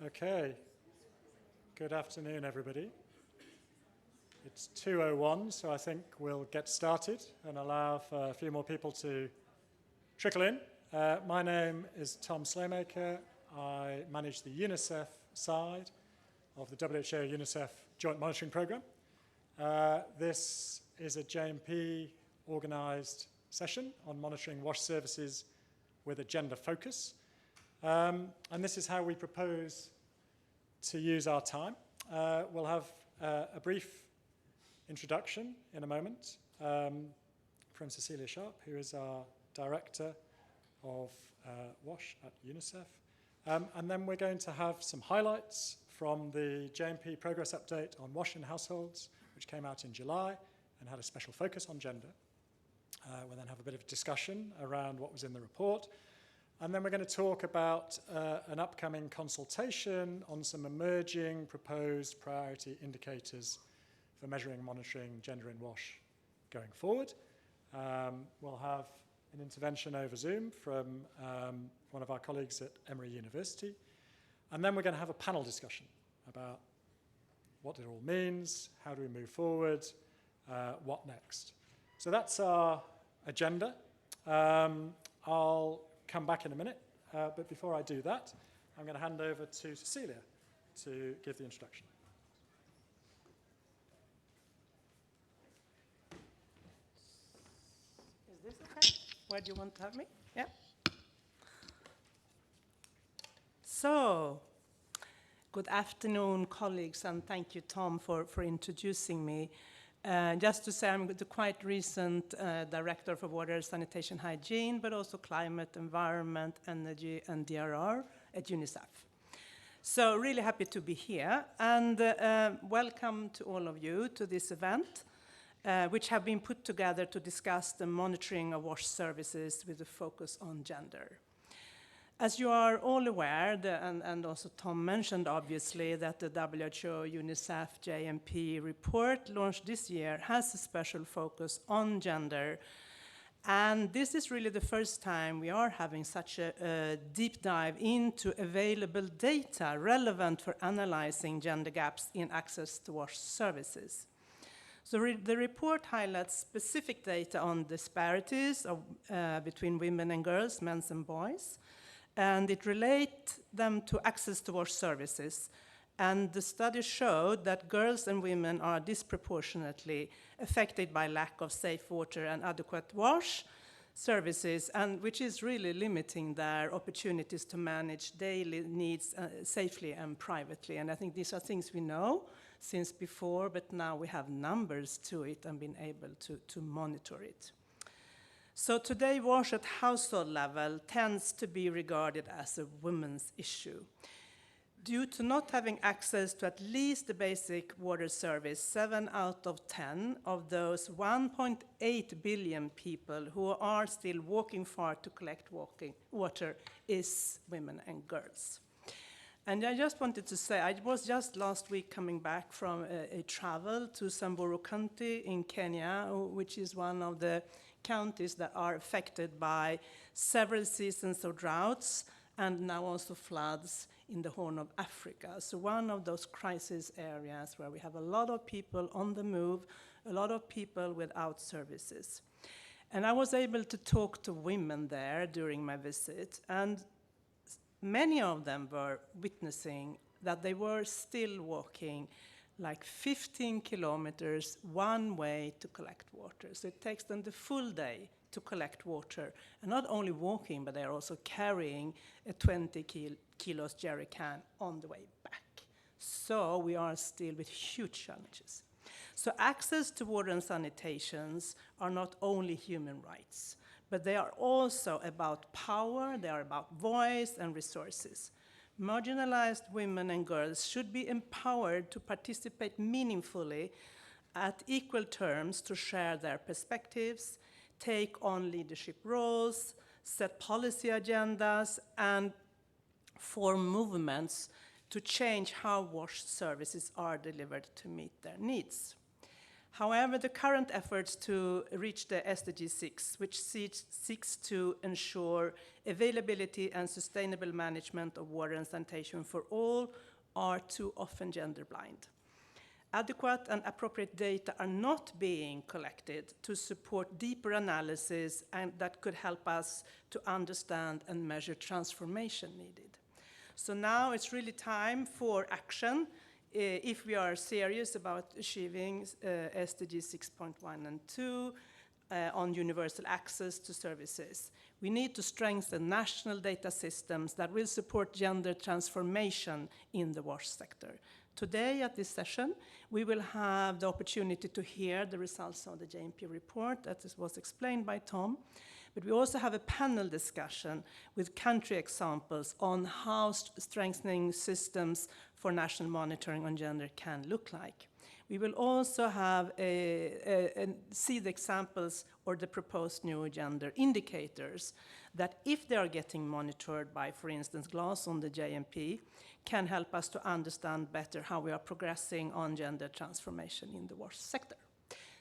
Okay, good afternoon, everybody. It's 2:01, so I think we'll get started and allow for a few more people to trickle in. My name is Tom Slaymaker. I manage the UNICEF side of the WHO-UNICEF Joint Monitoring Programme. This is a JMP organised session on monitoring wash services with a gender focus. And this is how we propose to use our time. We'll have a brief introduction in a moment from Cecilia Sharp, who is our Director of WASH at UNICEF. And then we're going to have some highlights from the JMP Progress Update on WASH in households, which came out in July and had a special focus on gender. We'll then have a bit of a discussion around what was in the report. And then we're going to talk about an upcoming consultation on some emerging proposed priority indicators for measuring and monitoring gender in WASH going forward. We'll have an intervention over Zoom from one of our colleagues at Emory University. And then we're going to have a panel discussion about what it all means, how do we move forward, what next. So that's our agenda. I'll come back in a minute, but before I do that, I'm going to hand over to Cecilia to give the introduction. Is this okay? Where do you want to have me? Yeah. So, good afternoon, colleagues, and thank you, Tom, for introducing me. Just to say, I'm the quite recent Director for Water, Sanitation, Hygiene, but also Climate, Environment, Energy, and DRR at UNICEF. So really happy to be here, and welcome to all of you to this event, which have been put together to discuss the monitoring of WASH services with a focus on gender. As you are all aware, and also Tom mentioned obviously, that the WHO UNICEF JMP report launched this year has a special focus on gender. And this is really the first time we are having such a deep dive into available data relevant for analyzing gender gaps in access to WASH services. So the report highlights specific data on disparities between women and girls, men and boys, and it relates them to access to WASH services. And the study showed that girls and women are disproportionately affected by lack of safe water and adequate WASH services, and which is really limiting their opportunities to manage daily needs safely and privately. And I think these are things we know since before, but now we have numbers to it and been able to monitor it. So today, WASH at household level tends to be regarded as a women's issue. Due to not having access to at least the basic water service, 7 out of 10 of those 1.8 billion people who are still walking far to collect water is women and girls. And I just wanted to say, I was just last week coming back from a travel to Samburu County in Kenya, which is one of the counties that are affected by several seasons of droughts and now also floods in the Horn of Africa. So one of those crisis areas where we have a lot of people on the move, a lot of people without services. And I was able to talk to women there during my visit, and many of them were witnessing that they were still walking like 15 kilometers one way to collect water. So it takes them the full day to collect water. And not only walking, but they're also carrying a 20 kilos jerry can on the way back. So we are still with huge challenges. So access to water and sanitations are not only human rights, but they are also about power, they are about voice and resources. Marginalized women and girls should be empowered to participate meaningfully at equal terms to share their perspectives, take on leadership roles, set policy agendas, and form movements to change how WASH services are delivered to meet their needs. However, the current efforts to reach the SDG 6, which seeks to ensure availability and sustainable management of water and sanitation for all, are too often gender blind. Adequate and appropriate data are not being collected to support deeper analysis and that could help us to understand and measure transformation needed. So now it's really time for action if we are serious about achieving SDG 6.1 and 2 on universal access to services. We need to strengthen national data systems that will support gender transformation in the WASH sector. Today at this session, we will have the opportunity to hear the results of the JMP report, as was explained by Tom. But we also have a panel discussion with country examples on how strengthening systems for national monitoring on gender can look like. We will also have see the examples or the proposed new gender indicators that, if they are getting monitored by, for instance, GLAS on the JMP, can help us to understand better how we are progressing on gender transformation in the WASH sector.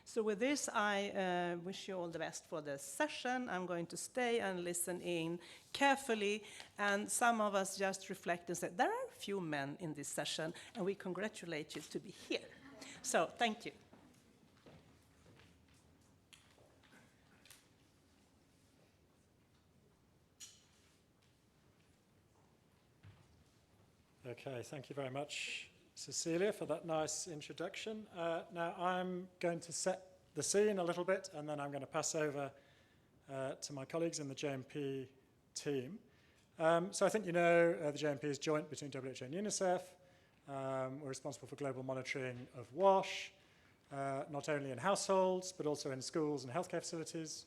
So with this, I wish you all the best for the session. I'm going to stay and listen in carefully, and some of us just reflect and say, there are a few men in this session, and we congratulate you to be here. So thank you. Okay, thank you very much, Cecilia, for that nice introduction. Now I'm going to set the scene a little bit, and then I'm going to pass over to my colleagues in the JMP team. So I think you know the JMP is joint between WHO and UNICEF. We're responsible for global monitoring of WASH, not only in households, but also in schools and healthcare facilities.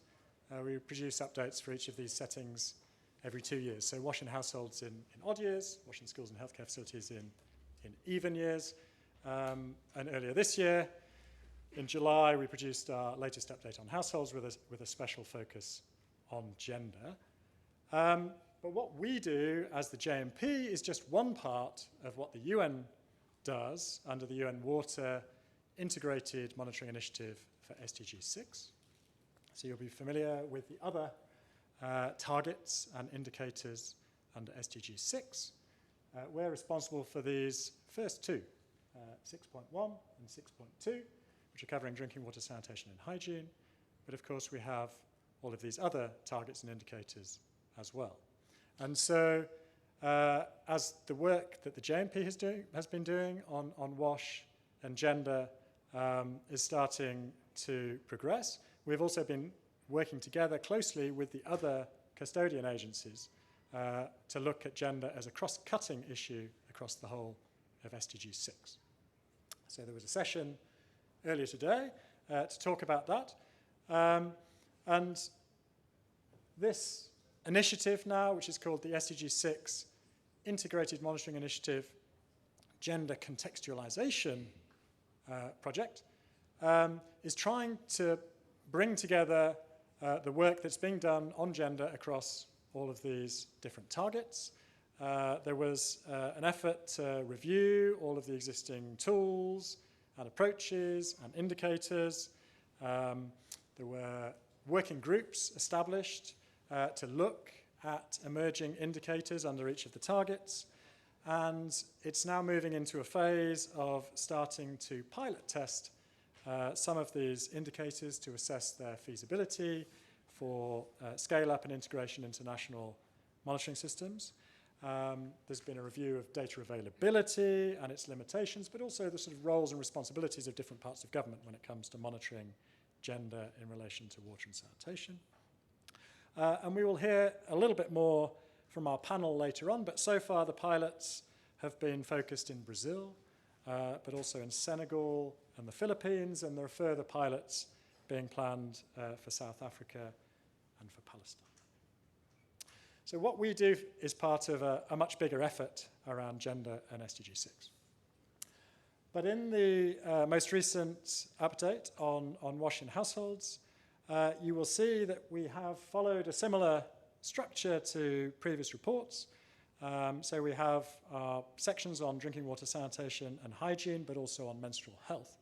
We produce updates for each of these settings every 2 years. So WASH in households in odd years, WASH in schools and healthcare facilities in even years. And earlier this year, in July, we produced our latest update on households with a special focus on gender. But what we do as the JMP is just one part of what the UN does under the UN Water Integrated Monitoring Initiative for SDG 6. So you'll be familiar with the other targets and indicators under SDG 6. We're responsible for these first two, 6.1 and 6.2, which are covering drinking water, sanitation, and hygiene. But of course, we have all of these other targets and indicators as well. And so as the work that the JMP has been doing on WASH and gender is starting to progress, we've also been working together closely with the other custodian agencies to look at gender as a cross-cutting issue across the whole of SDG 6. So there was a session earlier today to talk about that. And this initiative now, which is called the SDG 6 Integrated Monitoring Initiative Gender Contextualization Project, is trying to bring together the work that's being done on gender across all of these different targets. There was an effort to review all of the existing tools and approaches and indicators. There were working groups established to look at emerging indicators under each of the targets. And it's now moving into a phase of starting to pilot test some of these indicators to assess their feasibility for scale-up and integration into national monitoring systems. There's been a review of data availability and its limitations, but also the sort of roles and responsibilities of different parts of government when it comes to monitoring gender in relation to water and sanitation. And we will hear a little bit more from our panel later on, but so far the pilots have been focused in Brazil, but also in Senegal and the Philippines, and there are further pilots being planned for South Africa and for Palestine. So what we do is part of a much bigger effort around gender and SDG 6. But in the most recent update on WASH in households, you will see that we have followed a similar structure to previous reports. So we have sections on drinking water, sanitation, and hygiene, but also on menstrual health.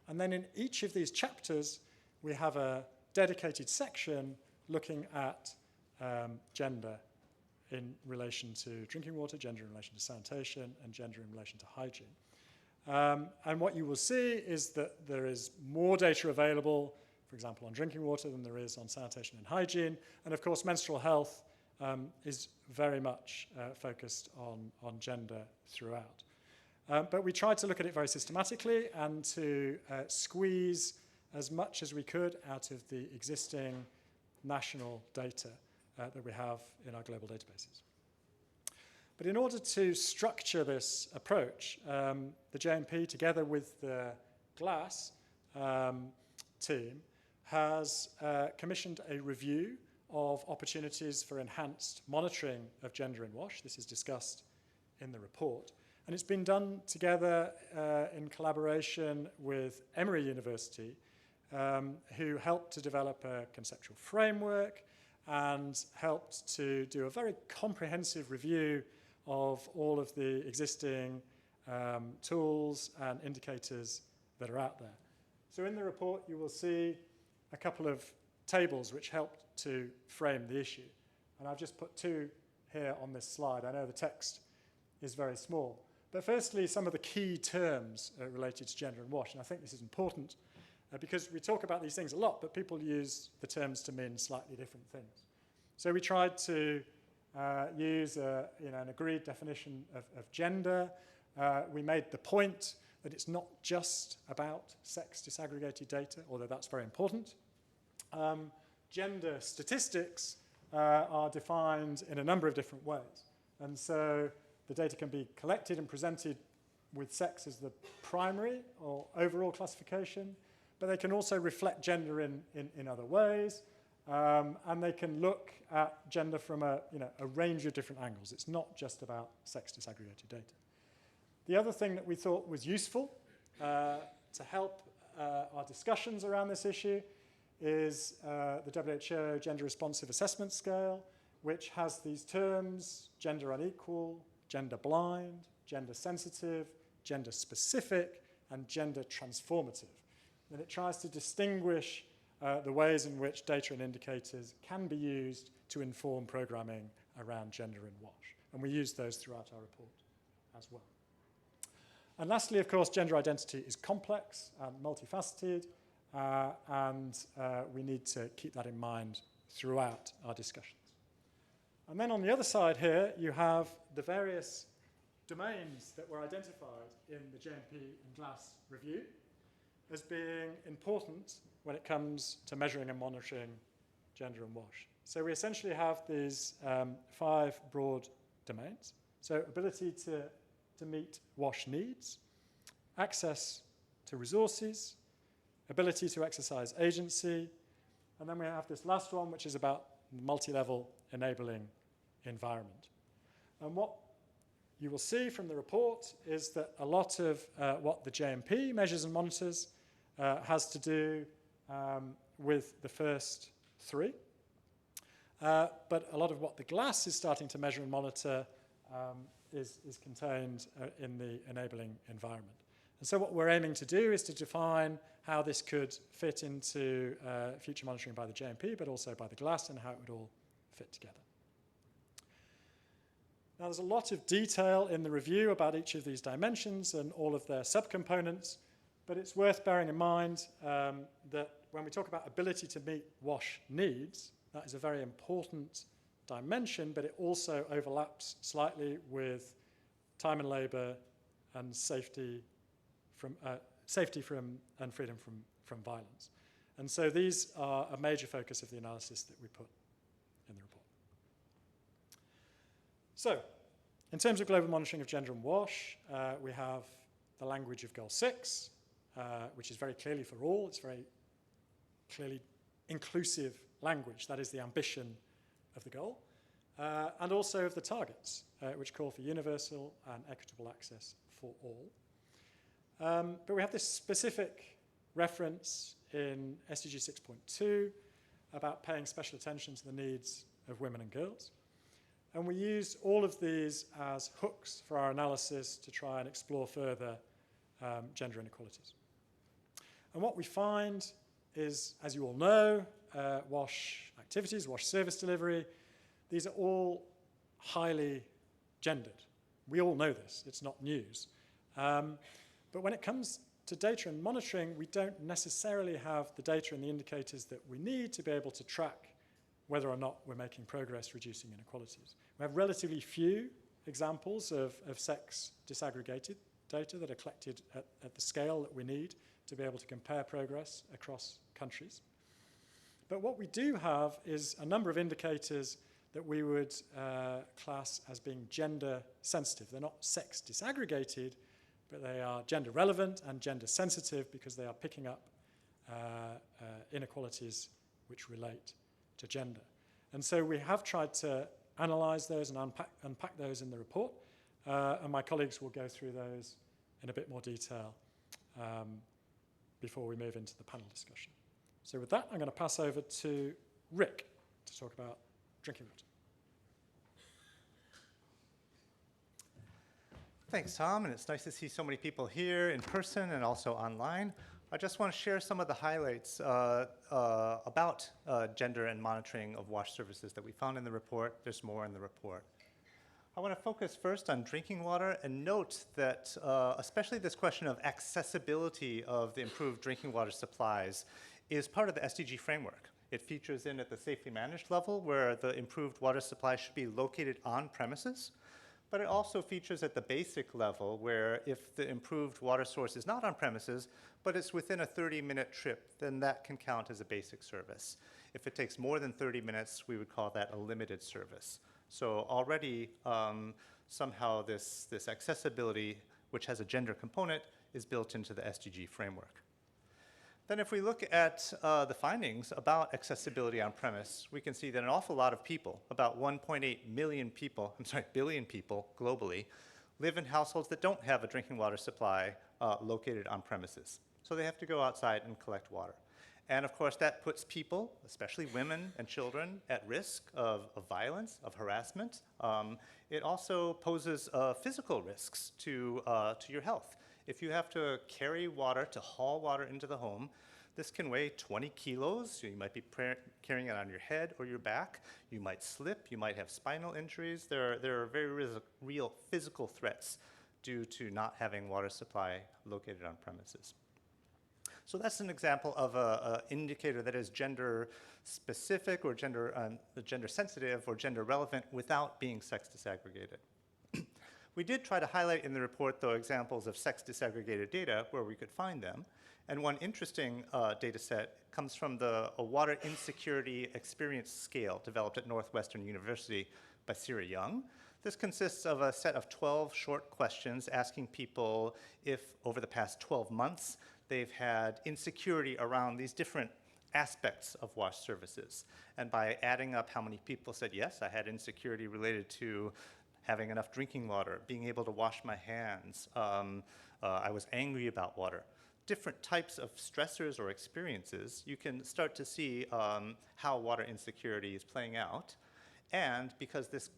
And then in each of these chapters, we have a dedicated section looking at gender in relation to drinking water, gender in relation to sanitation, and gender in relation to hygiene. And what you will see is that there is more data available, for example, on drinking water than there is on sanitation and hygiene. And of course, menstrual health is very much focused on gender throughout. But we tried to look at it very systematically and to squeeze as much as we could out of the existing national data that we have in our global databases. But in order to structure this approach, the JMP, together with the GLASS team, has commissioned a review of opportunities for enhanced monitoring of gender in WASH. This is discussed in the report. And it's been done together in collaboration with Emory University, who helped to develop a conceptual framework and helped to do a very comprehensive review of all of the existing tools and indicators that are out there. So in the report, you will see a couple of tables which help to frame the issue. And I've just put two here on this slide. I know the text is very small. But firstly, some of the key terms related to gender and WASH. And I think this is important because we talk about these things a lot, but people use the terms to mean slightly different things. So we tried to use an agreed definition of gender. We made the point that it's not just about sex disaggregated data, although that's very important. Gender statistics are defined in a number of different ways. And so the data can be collected and presented with sex as the primary or overall classification, but they can also reflect gender in other ways. And they can look at gender from a range of different angles. It's not just about sex disaggregated data. The other thing that we thought was useful to help our discussions around this issue is the WHO Gender Responsive Assessment Scale, which has these terms: gender unequal, gender blind, gender sensitive, gender specific, and gender transformative. And it tries to distinguish the ways in which data and indicators can be used to inform programming around gender and WASH. And we use those throughout our report as well. And lastly, of course, gender identity is complex and multifaceted, and we need to keep that in mind throughout our discussions. And then on the other side here, you have the various domains that were identified in the JMP and GLASS review as being important when it comes to measuring and monitoring gender and WASH. So we essentially have these 5 broad domains. So ability to meet WASH needs, access to resources, ability to exercise agency, and then we have this last one, which is about multi-level enabling environment. And what you will see from the report is that a lot of what the JMP measures and monitors has to do with the first 3. But a lot of what the GLASS is starting to measure and monitor is contained in the enabling environment. And so what we're aiming to do is to define how this could fit into future monitoring by the JMP, but also by the GLASS, and how it would all fit together. Now, there's a lot of detail in the review about each of these dimensions and all of their subcomponents, but it's worth bearing in mind that when we talk about ability to meet WASH needs, that is a very important dimension, but it also overlaps slightly with time and labor and safety from and freedom from violence. And so these are a major focus of the analysis that we put in the report. So, in terms of global monitoring of gender and WASH, we have the language of Goal 6, which is very clearly for all. It's very clearly inclusive language. That is the ambition of the goal. And also of the targets, which call for universal and equitable access for all. But we have this specific reference in SDG 6.2 about paying special attention to the needs of women and girls. And we use all of these as hooks for our analysis to try and explore further gender inequalities. And what we find is, as you all know, wash activities, wash service delivery, these are all highly gendered. We all know this, it's not news. But when it comes to data and monitoring, we don't necessarily have the data and the indicators that we need to be able to track whether or not we're making progress reducing inequalities. We have relatively few examples of sex disaggregated data that are collected at the scale that we need to be able to compare progress across countries. But what we do have is a number of indicators that we would class as being gender sensitive. They're not sex disaggregated, but they are gender relevant and gender sensitive because they are picking up inequalities which relate to gender. And so we have tried to analyze those and unpack those in the report, and my colleagues will go through those in a bit more detail before we move into the panel discussion. So with that, I'm going to pass over to Rick to talk about drinking water. Thanks, Tom, and it's nice to see so many people here in person and also online. I just want to share some of the highlights about gender and monitoring of wash services that we found in the report. There's more in the report. I want to focus first on drinking water and note that especially this question of accessibility of the improved drinking water supplies is part of the SDG framework. It features in at the safely managed level where the improved water supply should be located on premises. But it also features at the basic level where if the improved water source is not on premises, but it's within a 30-minute trip, then that can count as a basic service. If it takes more than 30 minutes, we would call that a limited service. So already somehow this accessibility, which has a gender component, is built into the SDG framework. Then if we look at the findings about accessibility on premise, we can see that an awful lot of people, about 1.8 billion people globally, live in households that don't have a drinking water supply located on premises. So they have to go outside and collect water. And of course that puts people, especially women and children, at risk of violence, of harassment. It also poses physical risks to your health. If you have to carry water, to haul water into the home, this can weigh 20 kilos. So you might be carrying it on your head or your back. You might slip. You might have spinal injuries. There are very real physical threats due to not having water supply located on premises. So that's an example of an indicator that is gender specific or gender sensitive or gender relevant without being sex disaggregated. We did try to highlight in the report, though, examples of sex disaggregated data where we could find them. And one interesting data set comes from the Water Insecurity Experience Scale developed at Northwestern University by Siri Young. This consists of a set of 12 short questions asking people if over the past 12 months they've had insecurity around these different aspects of wash services. And by adding up how many people said, yes, I had insecurity related to having enough drinking water, being able to wash my hands, I was angry about water. Different types of stressors or experiences, you can start to see how water insecurity is playing out. And because this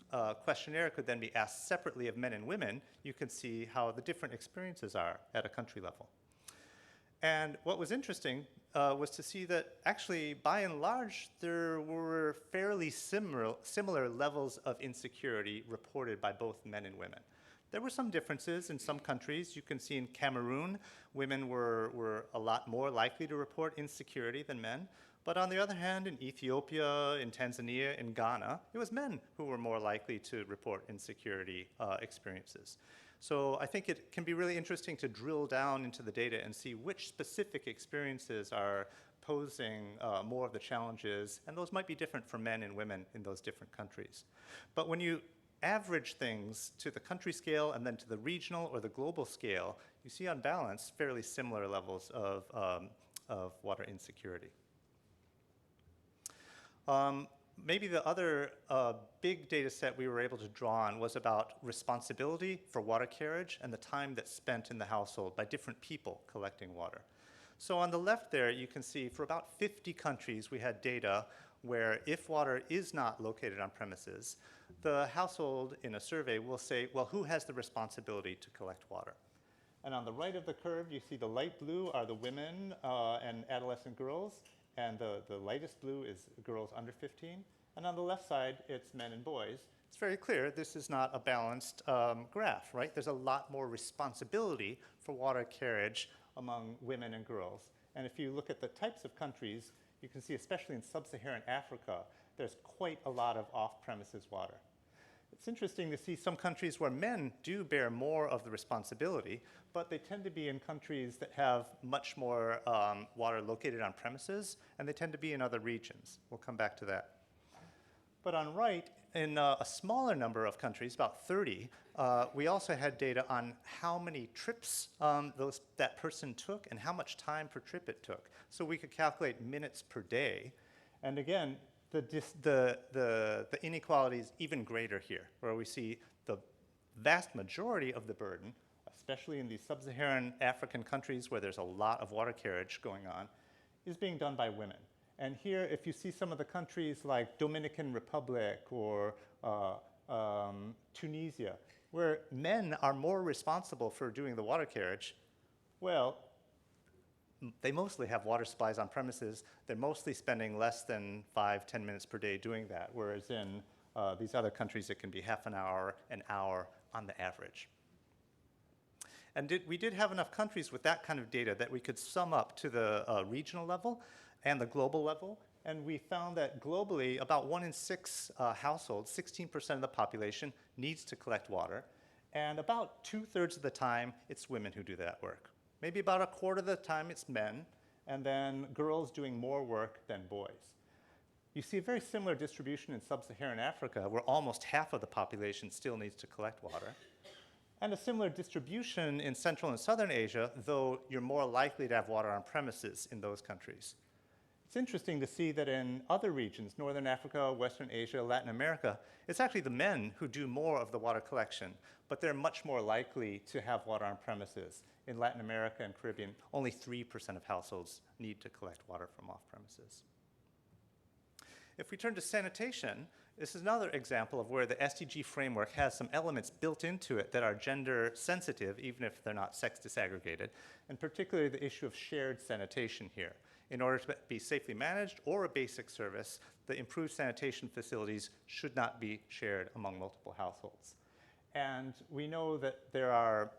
questionnaire could then be asked separately of men and women, you can see how the different experiences are at a country level. And what was interesting was to see that actually, by and large, there were fairly similar levels of insecurity reported by both men and women. There were some differences in some countries. You can see in Cameroon, women were a lot more likely to report insecurity than men. But on the other hand, in Ethiopia, in Tanzania, in Ghana, it was men who were more likely to report insecurity experiences. So I think it can be really interesting to drill down into the data and see which specific experiences are posing more of the challenges, and those might be different for men and women in those different countries. But when you average things to the country scale and then to the regional or the global scale, you see on balance fairly similar levels of water insecurity. Maybe the other big data set we were able to draw on was about responsibility for water carriage and the time that's spent in the household by different people collecting water. So on the left there, you can see for about 50 countries, we had data where if water is not located on premises, the household in a survey will say, well, who has the responsibility to collect water? And on the right of the curve, you see the light blue are the women and adolescent girls, and the lightest blue is girls under 15. And on the left side, it's men and boys. It's very clear this is not a balanced graph, right? There's a lot more responsibility for water carriage among women and girls. And if you look at the types of countries, you can see, especially in sub-Saharan Africa, there's quite a lot of off-premises water. It's interesting to see some countries where men do bear more of the responsibility, but they tend to be in countries that have much more water located on premises, and they tend to be in other regions. We'll come back to that. But on right, in a smaller number of countries, about 30, we also had data on how many trips that person took and how much time per trip it took. So we could calculate minutes per day. And again, the inequality is even greater here, where we see the vast majority of the burden, especially in these sub-Saharan African countries where there's a lot of water carriage going on, is being done by women. And here, if you see some of the countries like Dominican Republic or Tunisia, where men are more responsible for doing the water carriage, well, they mostly have water supplies on premises. They're mostly spending less than 5-10 minutes per day doing that, whereas in these other countries, it can be half an hour on the average. And we did have enough countries with that kind of data that we could sum up to the regional level and the global level. And we found that globally, about 1 in 6 households, 16% of the population, needs to collect water. And about 2/3 of the time, it's women who do that work. Maybe about 1/4 of the time, it's men, and then girls doing more work than boys. You see a very similar distribution in sub-Saharan Africa, where almost half of the population still needs to collect water. And a similar distribution in Central and Southern Asia, though you're more likely to have water on premises in those countries. It's interesting to see that in other regions, Northern Africa, Western Asia, Latin America, it's actually the men who do more of the water collection, but they're much more likely to have water on premises. In Latin America and Caribbean, only 3% of households need to collect water from off premises. If we turn to sanitation, this is another example of where the SDG framework has some elements built into it that are gender sensitive, even if they're not sex disaggregated, and particularly the issue of shared sanitation here. In order to be safely managed or a basic service, the improved sanitation facilities should not be shared among multiple households. And we know that there are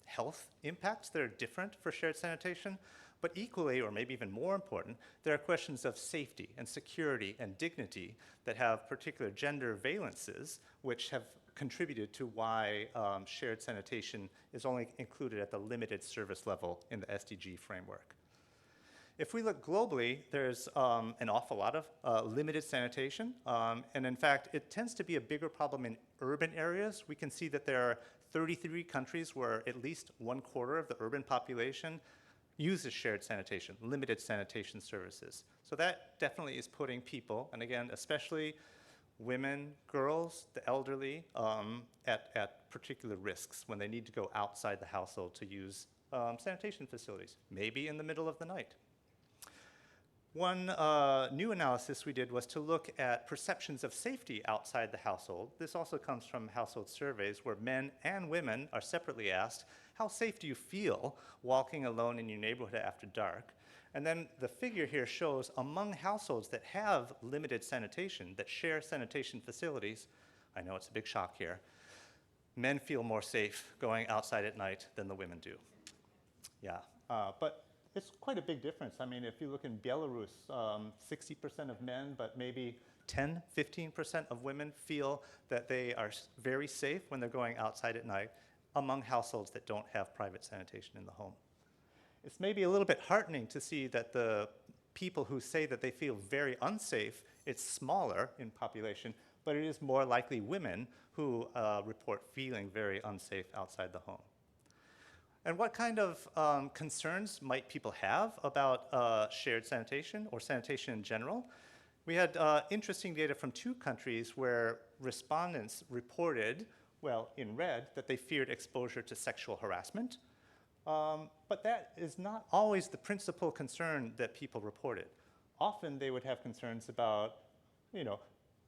health impacts that are different for shared sanitation, but equally, or maybe even more important, there are questions of safety and security and dignity that have particular gender valences, which have contributed to why shared sanitation is only included at the limited service level in the SDG framework. If we look globally, there's an awful lot of limited sanitation. And in fact, it tends to be a bigger problem in urban areas. We can see that there are 33 countries where at least 1/4 of the urban population uses shared sanitation, limited sanitation services. So that definitely is putting people, and again, especially women, girls, the elderly, at particular risks when they need to go outside the household to use sanitation facilities, maybe in the middle of the night. One new analysis we did was to look at perceptions of safety outside the household. This also comes from household surveys where men and women are separately asked, how safe do you feel walking alone in your neighborhood after dark? And then the figure here shows among households that have limited sanitation, that share sanitation facilities, I know it's a big shock here, men feel more safe going outside at night than the women do. Yeah, but it's quite a big difference. I mean, if you look in Belarus, 60% of men, but maybe 10-15% of women feel that they are very safe when they're going outside at night among households that don't have private sanitation in the home. It's maybe a little bit heartening to see that the people who say that they feel very unsafe, it's smaller in population, but it is more likely women who report feeling very unsafe outside the home. And what kind of concerns might people have about shared sanitation or sanitation in general? We had interesting data from 2 countries where respondents reported, well, in red, that they feared exposure to sexual harassment. But that is not always the principal concern that people reported. Often they would have concerns about,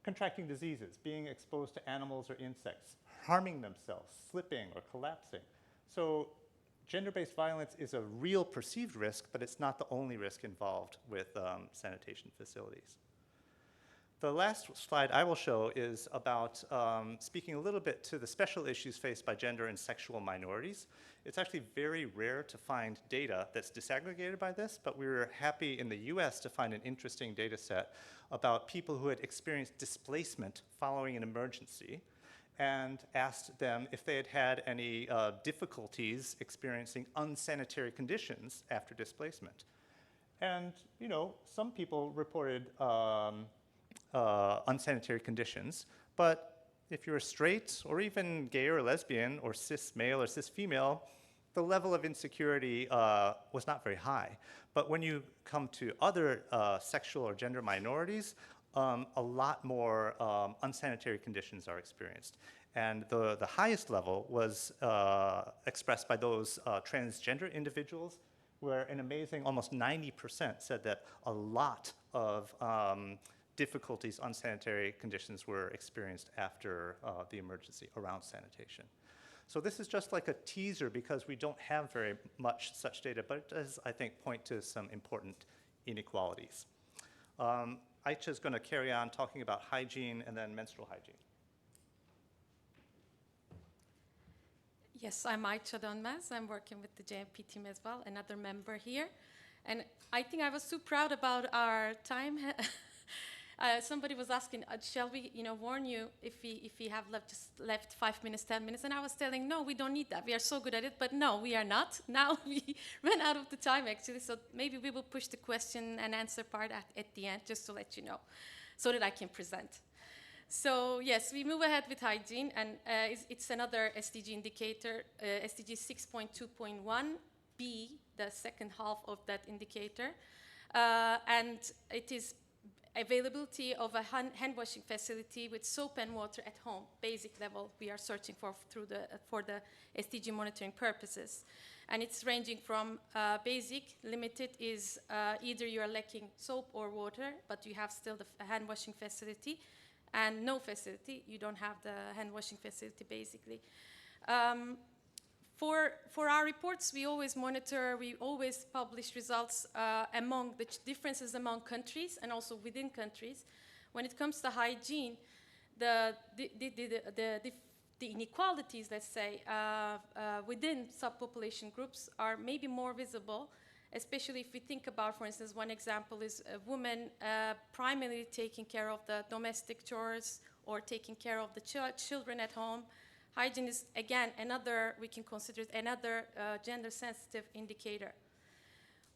contracting diseases, being exposed to animals or insects, harming themselves, slipping or collapsing. So gender-based violence is a real perceived risk, but it's not the only risk involved with sanitation facilities. The last slide I will show is about speaking a little bit to the special issues faced by gender and sexual minorities. It's actually very rare to find data that's disaggregated by this, but we were happy in the US to find an interesting data set about people who had experienced displacement following an emergency, and asked them if they had had any difficulties experiencing unsanitary conditions after displacement. And, you know, some people reported unsanitary conditions, but if you're straight or even gay or lesbian or cis male or cis female, the level of insecurity was not very high. But when you come to other sexual or gender minorities, a lot more unsanitary conditions are experienced. And the highest level was expressed by those transgender individuals, where an amazing almost 90% said that a lot of difficulties, unsanitary conditions were experienced after the emergency around sanitation. So this is just like a teaser because we don't have very much such data, but it does, I think, point to some important inequalities. Aicha is going to carry on talking about hygiene and then menstrual hygiene. Yes, I'm Aicha Donmez. I'm working with the JMP team as well, another member here. And I think I was so proud about our time. Somebody was asking, shall we, warn you if we have left 5 minutes, 10 minutes? And I was telling, no, we don't need that. We are so good at it, but no, we are not. Now we ran out of the time, actually, so maybe we will push the question and answer part at the end, just to let you know, so that I can present. So yes, we move ahead with hygiene, and it's another SDG indicator, SDG 6.2.1b, the second half of that indicator, and it is availability of a hand washing facility with soap and water at home, basic level we are searching for for the SDG monitoring purposes. And it's ranging from basic, limited is either you are lacking soap or water, but you have still the hand washing facility, and no facility, you don't have the hand washing facility basically. For our reports, we always monitor, we always publish results among the differences among countries and also within countries. When it comes to hygiene, the inequalities, let's say, within subpopulation groups are maybe more visible, especially if we think about, for instance, one example is a woman primarily taking care of the domestic chores or taking care of the children at home. Hygiene is, again, we can consider it another gender-sensitive indicator.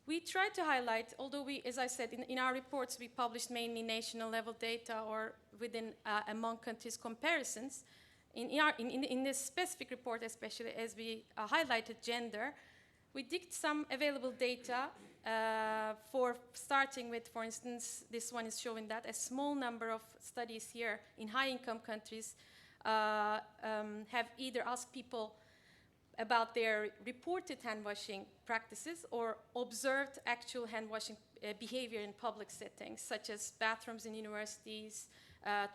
We try to highlight, although we, as I said, in our reports, we published mainly national-level data or within among countries comparisons. In this specific report, especially as we highlighted gender, we digged some available data for starting with, for instance, this one is showing that a small number of studies here in high-income countries have either asked people about their reported hand-washing practices or observed actual hand-washing behavior in public settings, such as bathrooms in universities,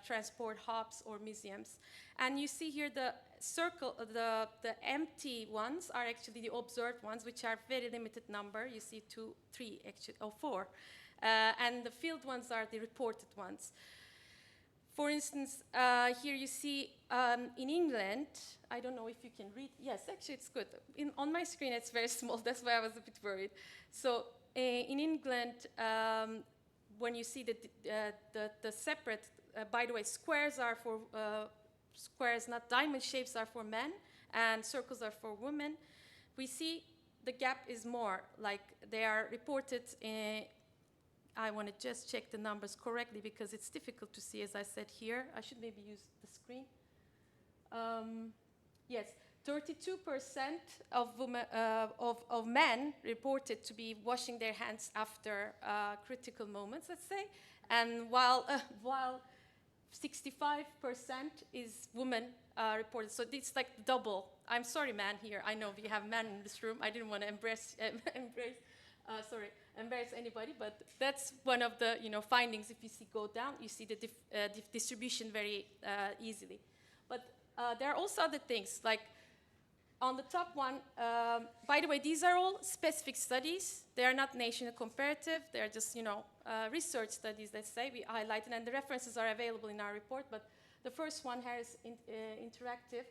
transport hubs, or museums. And you see here the circle, the empty ones are actually the observed ones, which are very limited number. You see 2, 3, actually, or 4. And the filled ones are the reported ones. For instance, here you see in England, I don't know if you can read. Yes, actually it's good. On my screen it's very small, that's why I was a bit worried. So in England, when you see the separate, by the way, squares are for, squares, not diamond shapes, are for men, and circles are for women. We see the gap is more, like they are reported I want to just check the numbers correctly because it's difficult to see, as I said here. I should maybe use the screen. Yes, 32% of women, of men reported to be washing their hands after critical moments, let's say, and while 65% is women reported. So it's like double. I'm sorry, man. Here, I know we have men in this room. I didn't want to embarrass anybody, but that's one of the findings. If you see go down, you see the distribution very easily. But there are also other things, like On the top one, by the way, these are all specific studies. They are not national comparative. They are just, research studies, let's say, we highlighted, and the references are available in our report. But the first one here is interactive.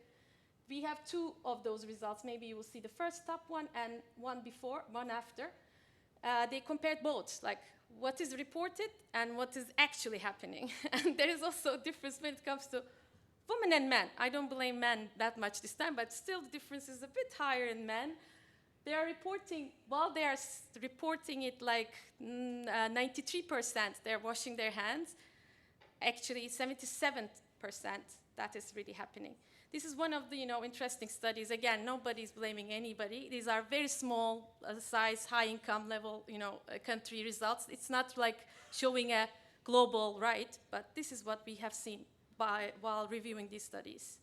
We have two of those results. Maybe you will see the first top one and one before, one after. They compared both, like what is reported and what is actually happening. And there is also a difference when it comes to women and men. I don't blame men that much this time, but still the difference is a bit higher in men. They are reporting, while they are reporting it like 93%, they're washing their hands. Actually, 77% that is really happening. This is one of the interesting studies. Again, nobody's blaming anybody. These are very small size, high income level country results. It's not like showing a global right, but this is what we have seen while reviewing these studies.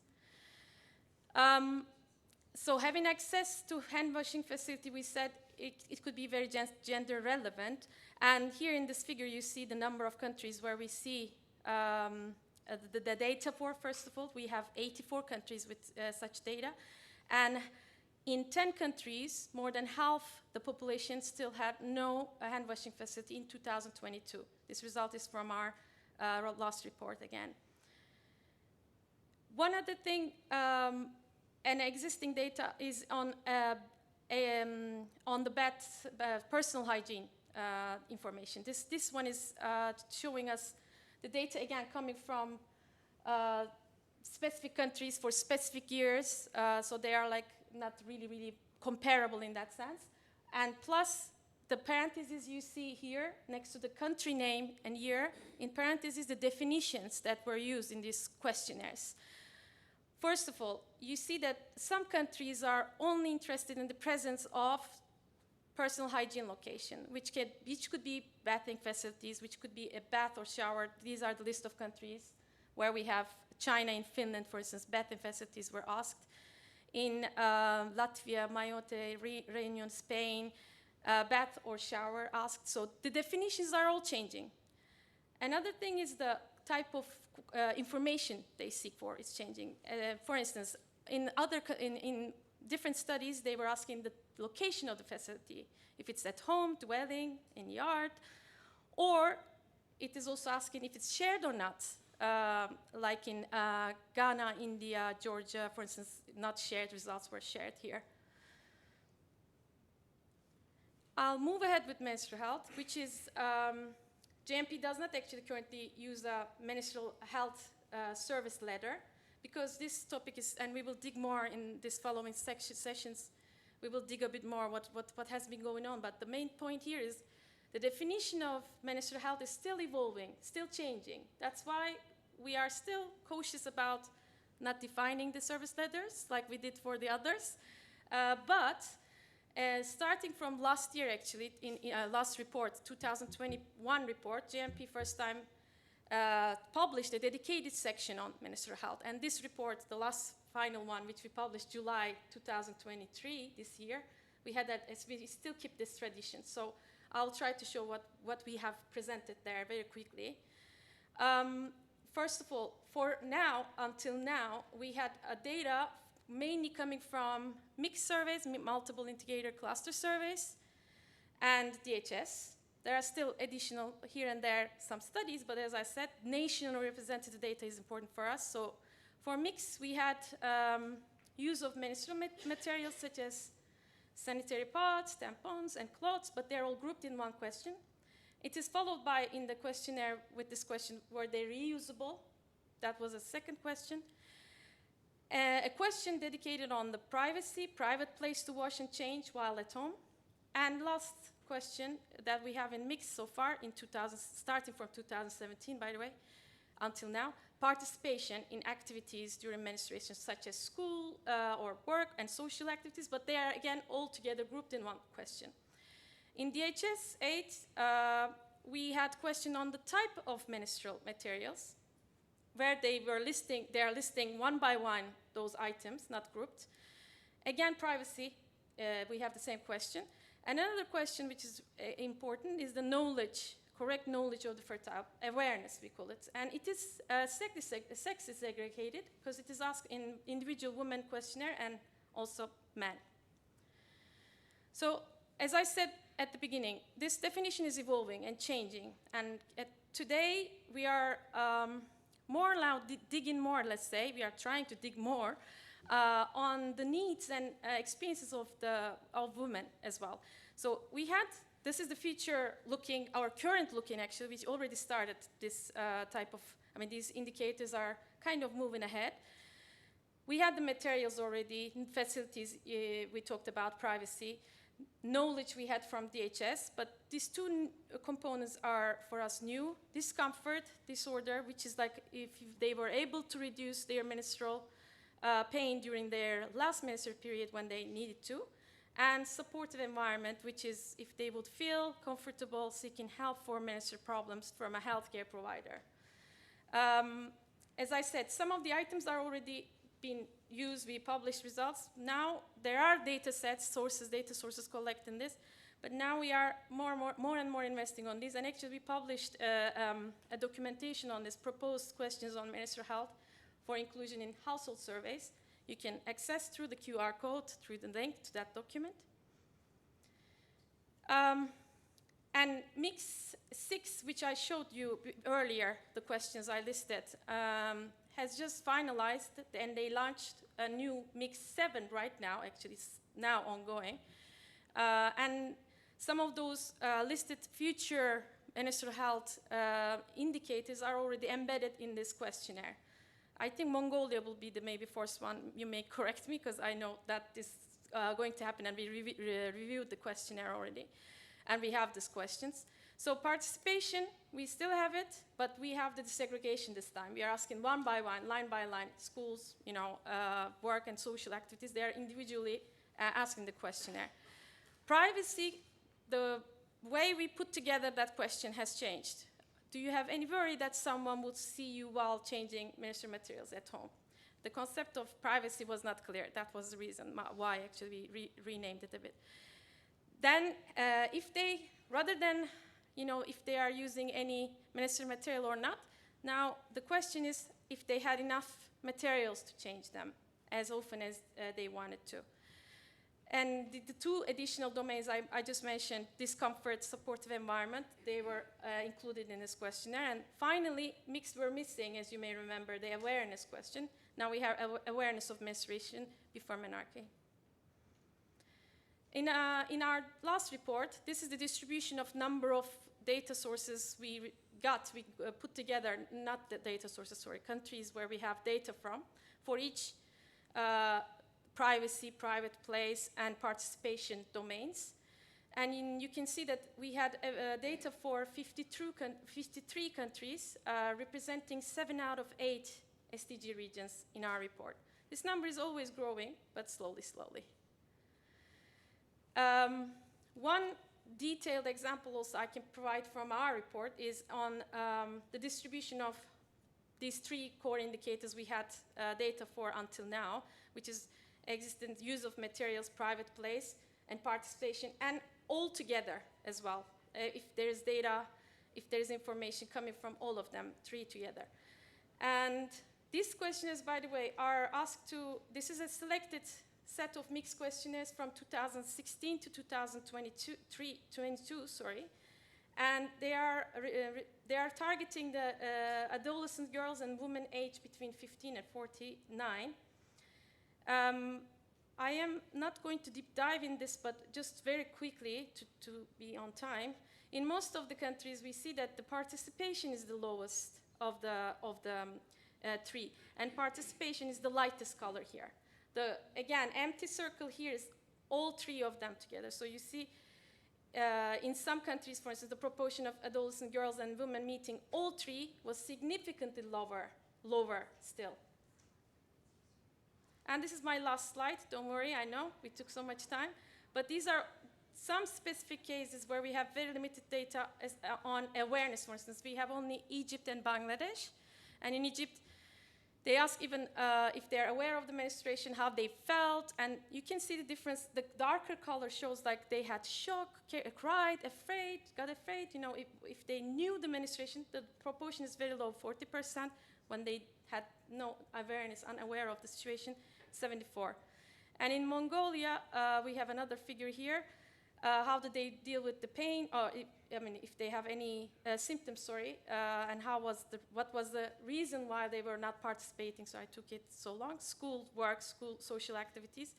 So having access to hand washing facility, we said it could be very gender relevant. And here in this figure, you see the number of countries where we see the data for. First of all, we have 84 countries with such data. And in 10 countries, more than half the population still had no hand washing facility in 2022. This result is from our last report again. One other thing, and existing data is on the personal hygiene information. This one is showing us the data again coming from specific countries for specific years, so they are like not really comparable in that sense. And plus the parentheses you see here next to the country name and year, in parentheses the definitions that were used in these questionnaires. First of all, you see that some countries are only interested in the presence of personal hygiene location, which could be bathing facilities, which could be a bath or shower. These are the list of countries where we have China and Finland, for instance, bathing facilities were asked. In Latvia, Mayotte, Reunion, Spain, bath or shower asked. So the definitions are all changing. Another thing is the type of information they seek for is changing. For instance, in different studies, they were asking the location of the facility, if it's at home, dwelling, in yard, or it is also asking if it's shared or not, like in Ghana, India, Georgia, for instance, not shared, results were shared here. I'll move ahead with menstrual health, which is, JMP does not actually currently use a menstrual health service letter, because this topic is, and we will dig more in this following sessions, we will dig a bit more what has been going on. But the main point here is the definition of menstrual health is still evolving, still changing. That's why we are still cautious about not defining the service letters like we did for the others. But starting from last year, actually, in last report, 2021 report, JMP first time published a dedicated section on menstrual health. And this report, the last final one, which we published July 2023, this year, we had that, as we still keep this tradition. So I'll try to show what we have presented there very quickly. First of all, for now, until now, we had data mainly coming from mixed surveys, multiple integrator cluster surveys, and DHS. There are still additional here and there some studies, but as I said, national representative data is important for us. So for mix, we had use of menstrual materials such as sanitary pads, tampons, and cloths, but they're all grouped in one question. It is followed by, in the questionnaire with this question, were they reusable? That was a second question. A question dedicated on the privacy, private place to wash and change while at home. And last question that we have in mix so far, starting from 2017, by the way, until now, participation in activities during menstruation, such as school or work and social activities, but they are, again, all together grouped in one question. In DHS 8, we had question on the type of menstrual materials, where they are listing one by one those items, not grouped. Again, privacy, we have the same question. Another question which is important is the knowledge, correct knowledge of the fertile, awareness we call it. And it is sex segregated because it is asked in individual woman questionnaire and also men. So, as I said at the beginning, this definition is evolving and changing. And today, we are more allowed, digging more, let's say. We are trying to dig more on the needs and experiences of women as well. So this is the future looking, our current looking actually, which already started this type of, these indicators are kind of moving ahead. We had the materials already, facilities, we talked about privacy, knowledge we had from DHS, but these two components are for us new. Discomfort, disorder, which is like if they were able to reduce their menstrual pain during their last menstrual period when they needed to, and supportive environment, which is if they would feel comfortable seeking help for menstrual problems from a healthcare provider. As I said, some of the items are already been used, we published results. Now there are data sets, data sources collecting this, but now we are more and more investing on this, and actually we published a documentation on this, proposed questions on menstrual health for inclusion in household surveys. You can access through the QR code, through the link to that document. And Mix 6, which I showed you earlier, the questions I listed, has just finalized, and they launched a new Mix 7 right now, actually it's now ongoing. And some of those listed future menstrual health indicators are already embedded in this questionnaire. I think Mongolia will be the maybe first one. You may correct me, because I know that this is going to happen, and we reviewed the questionnaire already. And we have these questions. So participation, we still have it, but we have the disaggregation this time. We are asking one by one, line by line, schools, work and social activities. They are individually asking the questionnaire. Privacy, the way we put together that question has changed. Do you have any worry that someone would see you while changing menstrual materials at home? The concept of privacy was not clear. That was the reason why actually we renamed it a bit. Then if they, rather than, if they are using any menstrual material or not, now the question is if they had enough materials to change them as often as they wanted to. And the two additional domains I just mentioned, discomfort, supportive environment, they were included in this questionnaire. And finally, were missing, as you may remember, the awareness question. Now we have awareness of menstruation before menarche. In our last report, this is the distribution of number of data sources we put together, not the data sources, sorry, countries where we have data from, for each privacy, private place, and participation domains. And you can see that we had data for 53 countries, representing 7 out of 8 SDG regions in our report. This number is always growing, but slowly. One detailed example also I can provide from our report is on the distribution of these 3 core indicators we had data for until now, which is existent use of materials, private place, and participation, and all together as well. If there's data, if there's information coming from all of them, 3 together. And these questionnaires, by the way, are asked to, this is a selected set of mixed questionnaires from 2016 to 2022, and they are targeting the adolescent girls and women aged between 15 and 49. I am not going to deep dive in this, but just very quickly to be on time. In most of the countries, we see that the participation is the lowest of the 3, and participation is the lightest color here. The, again, empty circle here is all 3 of them together. So you see, in some countries, for instance, the proportion of adolescent girls and women meeting all 3 was significantly lower still. And this is my last slide. Don't worry, I know we took so much time. But these are some specific cases where we have very limited data on awareness. For instance, we have only Egypt and Bangladesh. And in Egypt, they ask even if they're aware of the menstruation, how they felt. And you can see the difference. The darker color shows like they had shock, cried, afraid, got afraid. If they knew the menstruation, the proportion is very low, 40%. When they had no awareness, unaware of the situation, 74. And in Mongolia, we have another figure here. How do they deal with the pain, or if they have any symptoms, sorry, and what was the reason why they were not participating, so I took it so long, school work, school social activities.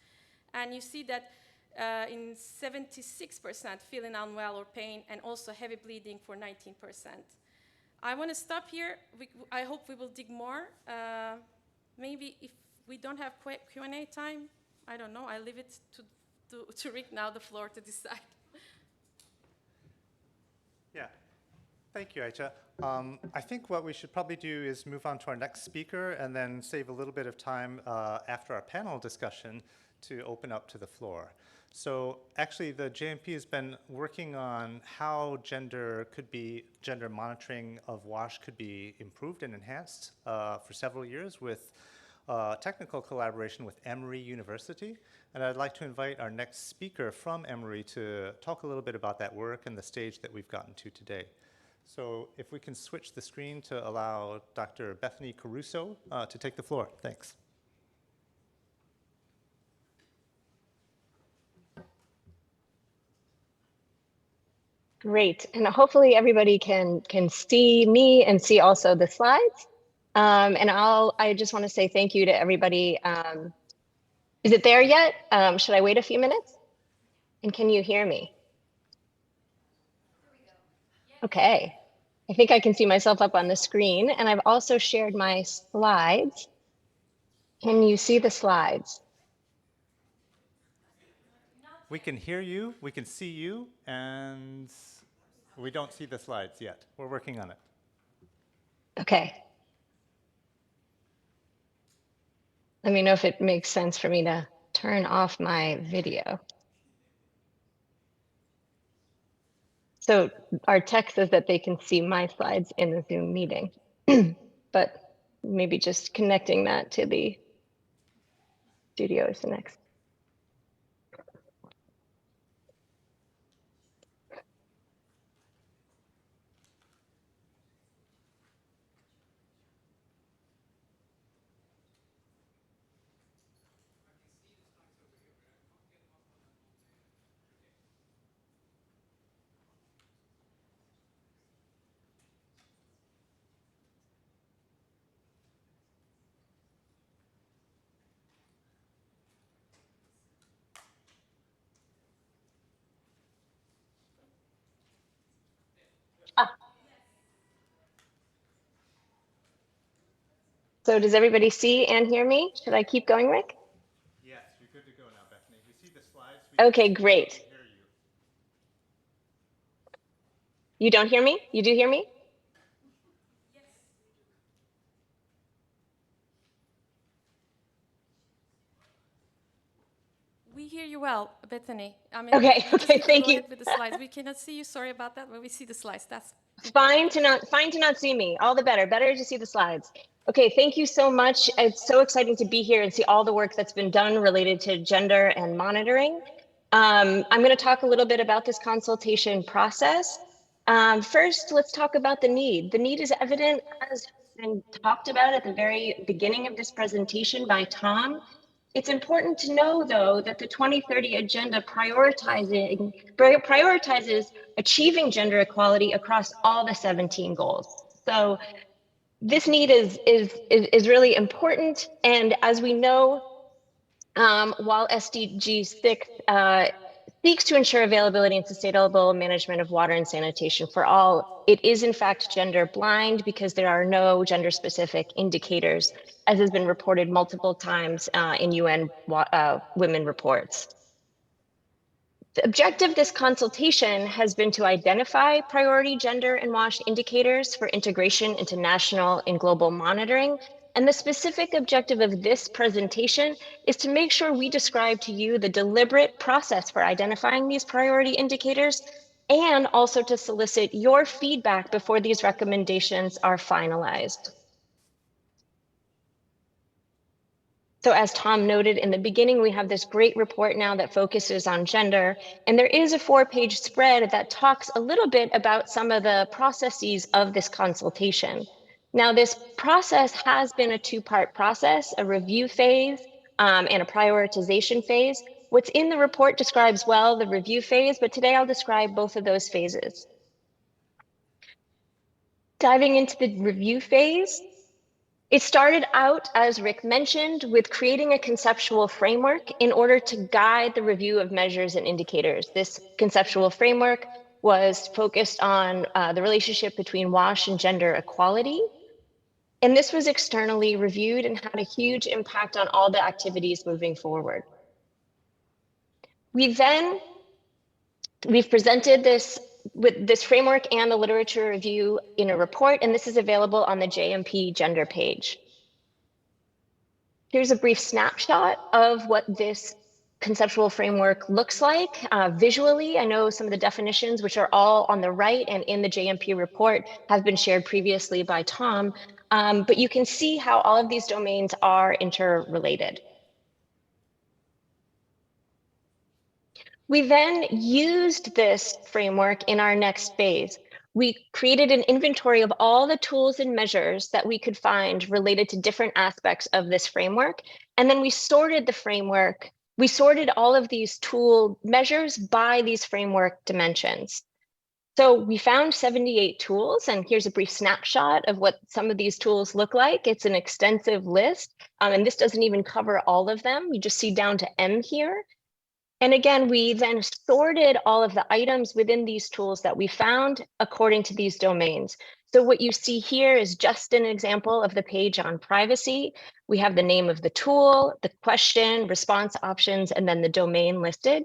And you see that in 76% feeling unwell or pain, and also heavy bleeding for 19%. I want to stop here. I hope we will dig more. Maybe if we don't have Q&A time, I don't know, I leave it to Rick now, the floor to decide. Yeah, thank you, Aicha. I think what we should probably do is move on to our next speaker and then save a little bit of time after our panel discussion to open up to the floor. So actually the JMP has been working on how gender monitoring of WASH could be improved and enhanced for several years with technical collaboration with Emory University. And I'd like to invite our next speaker from Emory to talk a little bit about that work and the stage that we've gotten to today. So if we can switch the screen to allow Dr. Bethany Caruso to take the floor. Thanks. Great, and hopefully everybody can see me and see also the slides. And I just want to say thank you to everybody. Is it there yet? Should I wait a few minutes? And can you hear me? Okay, I think I can see myself up on the screen, and I've also shared my slides. Can you see the slides? We can hear you, we can see you, and we don't see the slides yet. We're working on it. Okay. Let me know if it makes sense for me to turn off my video. So our tech says that they can see my slides in the Zoom meeting, but maybe just connecting that to the studio is the next. So does everybody see and hear me? Should I keep going, Rick? Yes, you're good to go now, Bethany. We see the slides. Okay, great. Hear you. You don't hear me? You do hear me? We hear you well, Bethany. Okay, you just need to thank go you. ahead with the slides. We cannot see you, sorry about that, but we see the slides. That's Fine to not see me. All the better. Better to see the slides. Okay, thank you so much. It's so exciting to be here and see all the work that's been done related to gender and monitoring. I'm going to talk a little bit about this consultation process. First, let's talk about the need. The need is evident, as been talked about at the very beginning of this presentation by Tom. It's important to know, though, that the 2030 Agenda prioritizes achieving gender equality across all the 17 goals. So this need is really important. And as we know, while SDG 6 seeks to ensure availability and sustainable management of water and sanitation for all, it is in fact gender blind because there are no gender specific indicators, as has been reported multiple times in UN women reports. The objective of this consultation has been to identify priority gender and WASH indicators for integration into national and global monitoring. And the specific objective of this presentation is to make sure we describe to you the deliberate process for identifying these priority indicators, and also to solicit your feedback before these recommendations are finalized. So as Tom noted in the beginning, we have this great report now that focuses on gender, and there is a 4-page spread that talks a little bit about some of the processes of this consultation. Now, this process has been a 2-part process, a review phase, and a prioritization phase. What's in the report describes well the review phase, but today I'll describe both of those phases. Diving into the review phase, it started out, as Rick mentioned, with creating a conceptual framework in order to guide the review of measures and indicators. This conceptual framework was focused on the relationship between WASH and gender equality. And this was externally reviewed and had a huge impact on all the activities moving forward. We've presented this with this framework and the literature review in a report, and this is available on the JMP gender page. Here's a brief snapshot of what this conceptual framework looks like visually. I know some of the definitions, which are all on the right and in the JMP report, have been shared previously by Tom, but you can see how all of these domains are interrelated. We then used this framework in our next phase. We created an inventory of all the tools and measures that we could find related to different aspects of this framework. And then we sorted the framework. We sorted all of these tool measures by these framework dimensions. So we found 78 tools, and here's a brief snapshot of what some of these tools look like. It's an extensive list, and this doesn't even cover all of them. You just see down to M here. And again, we then sorted all of the items within these tools that we found according to these domains. So what you see here is just an example of the page on privacy. We have the name of the tool, the question, response options, and then the domain listed.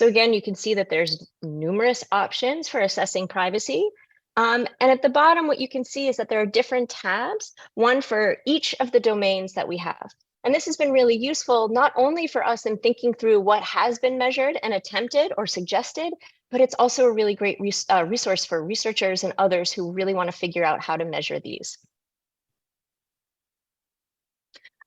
So again, you can see that there's numerous options for assessing privacy. And at the bottom, what you can see is that there are different tabs, one for each of the domains that we have. And this has been really useful, not only for us in thinking through what has been measured and attempted or suggested, but it's also a really great resource for researchers and others who really want to figure out how to measure these.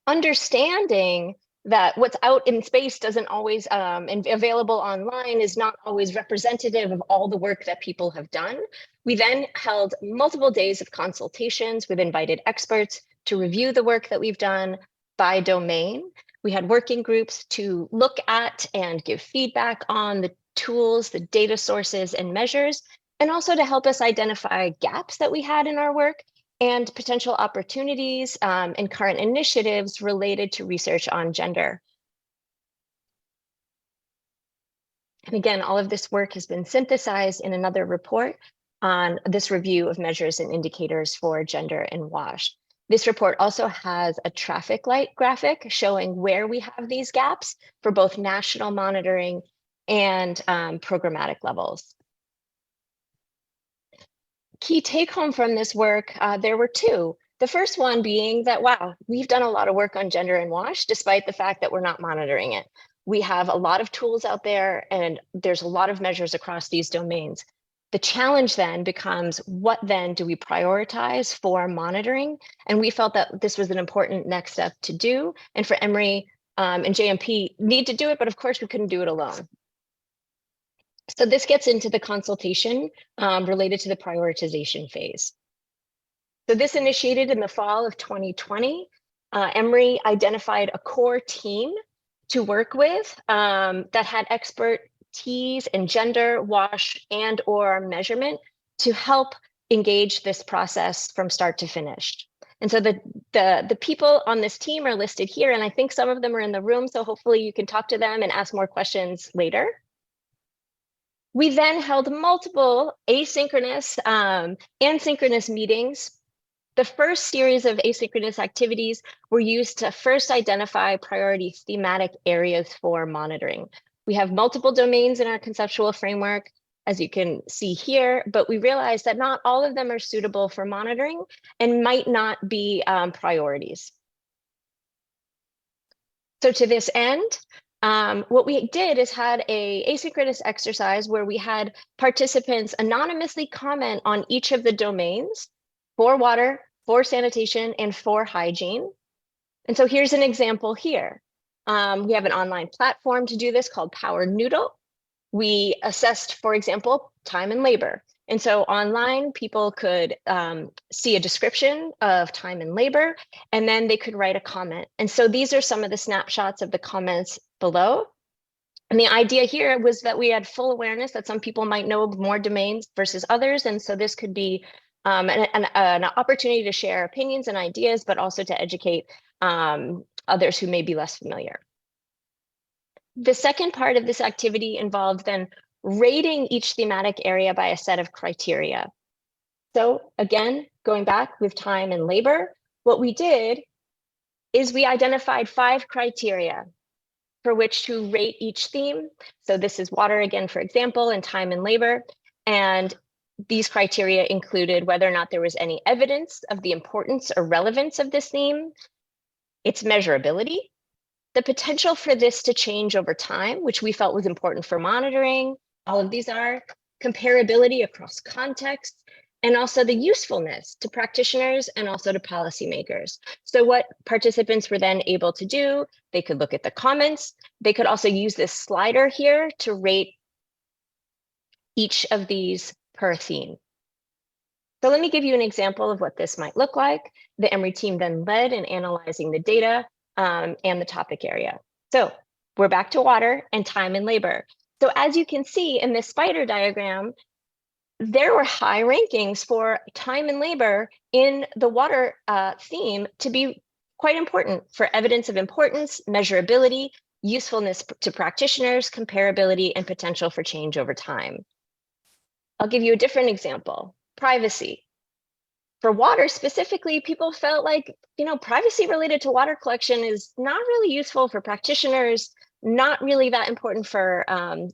Understanding that what's out in space doesn't always, and available online is not always representative of all the work that people have done. We then held multiple days of consultations with invited experts to review the work that we've done by domain. We had working groups to look at and give feedback on the tools, the data sources and measures, and also to help us identify gaps that we had in our work and potential opportunities and current initiatives related to research on gender. And again, all of this work has been synthesized in another report on this review of measures and indicators for gender and WASH. This report also has a traffic light graphic showing where we have these gaps for both national monitoring and programmatic levels. Key take home from this work, there were two. The first one being that, wow, we've done a lot of work on gender and WASH, despite the fact that we're not monitoring it. We have a lot of tools out there, and there's a lot of measures across these domains. The challenge then becomes, what then do we prioritize for monitoring? And we felt that this was an important next step to do. And for Emory and JMP need to do it, but of course we couldn't do it alone. So this gets into the consultation related to the prioritization phase. So this initiated in the fall of 2020. Emory identified a core team to work with that had expertise in gender, WASH, and or measurement to help engage this process from start to finish. And so the people on this team are listed here, and I think some of them are in the room, so hopefully you can talk to them and ask more questions later. We then held multiple asynchronous and synchronous meetings. The first series of asynchronous activities were used to first identify priority thematic areas for monitoring. We have multiple domains in our conceptual framework, as you can see here, but we realized that not all of them are suitable for monitoring and might not be priorities. So to this end, what we did is had an asynchronous exercise where we had participants anonymously comment on each of the domains for water, for sanitation, and for hygiene. And so here's an example here. We have an online platform to do this called Power Noodle. We assessed, for example, time and labor. And so online, people could see a description of time and labor, and then they could write a comment. And so these are some of the snapshots of the comments below. And the idea here was that we had full awareness that some people might know more domains versus others. And so this could be an opportunity to share opinions and ideas, but also to educate others who may be less familiar. The second part of this activity involved then rating each thematic area by a set of criteria. So again, going back with time and labor, what we did is we identified 5 criteria for which to rate each theme. So this is water again, for example, and time and labor. And these criteria included whether or not there was any evidence of the importance or relevance of this theme, its measurability, the potential for this to change over time, which we felt was important for monitoring. All of these are comparability across contexts, and also the usefulness to practitioners and also to policymakers. So what participants were then able to do, they could look at the comments. They could also use this slider here to rate each of these per theme. So let me give you an example of what this might look like. The Emory team then led in analyzing the data and the topic area. So we're back to water and time and labor. So as you can see in this spider diagram, there were high rankings for time and labor in the water theme to be quite important for evidence of importance, measurability, usefulness to practitioners, comparability, and potential for change over time. I'll give you a different example, privacy. For water specifically, people felt like, privacy related to water collection is not really useful for practitioners, not really that important for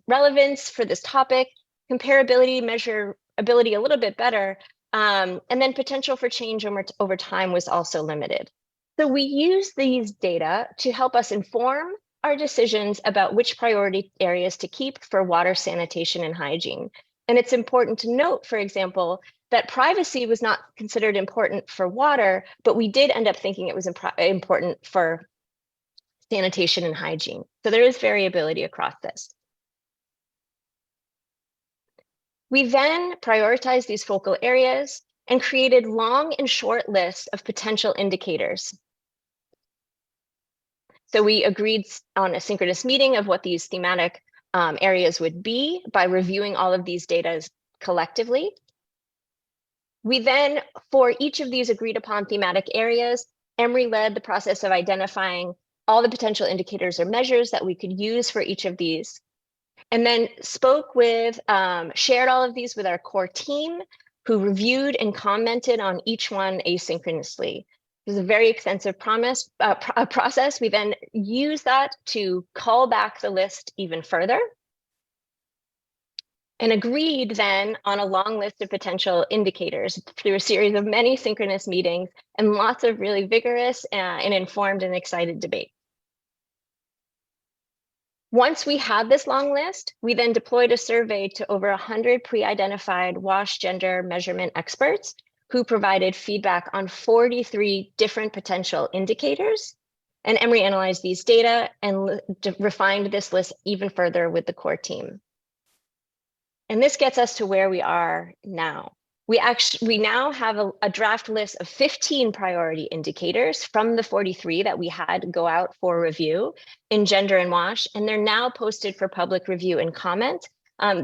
relevance for this topic. Comparability, measurability a little bit better, and then potential for change over time was also limited. So we use these data to help us inform our decisions about which priority areas to keep for water sanitation and hygiene. And it's important to note, for example, that privacy was not considered important for water, but we did end up thinking it was important for sanitation and hygiene. So there is variability across this. We then prioritized these focal areas and created long and short lists of potential indicators. So we agreed on a synchronous meeting of what these thematic areas would be by reviewing all of these data collectively. We then, for each of these agreed upon thematic areas, Emory led the process of identifying all the potential indicators or measures that we could use for each of these. And then spoke with, shared all of these with our core team, who reviewed and commented on each one asynchronously. It was a very extensive process. We then used that to call back the list even further and agreed then on a long list of potential indicators through a series of many synchronous meetings and lots of really vigorous and informed and excited debate. Once we had this long list, we then deployed a survey to over 100 pre-identified WASH gender measurement experts who provided feedback on 43 different potential indicators. And Emory analyzed these data and refined this list even further with the core team. And this gets us to where we are now. We now have a draft list of 15 priority indicators from the 43 that we had go out for review in gender and WASH, and they're now posted for public review and comment.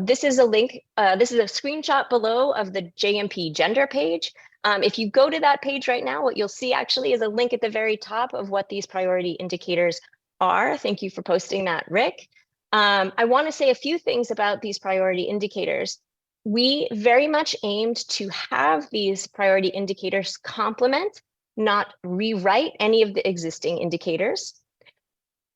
This is a link, this is a screenshot below of the JMP gender page. If you go to that page right now, what you'll see actually is a link at the very top of what these priority indicators are. Thank you for posting that, Rick. I want to say a few things about these priority indicators. We very much aimed to have these priority indicators complement, not rewrite any of the existing indicators.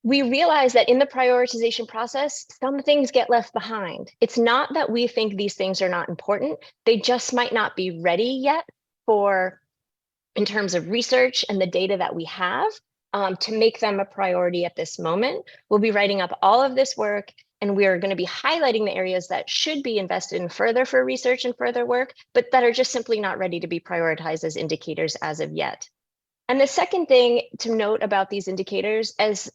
We realize that in the prioritization process, some things get left behind. It's not that we think these things are not important. They just might not be ready yet in terms of research and the data that we have to make them a priority at this moment. We'll be writing up all of this work, and we're going to be highlighting the areas that should be invested in further for research and further work, but that are just simply not ready to be prioritized as indicators as of yet. And the second thing to note about these indicators is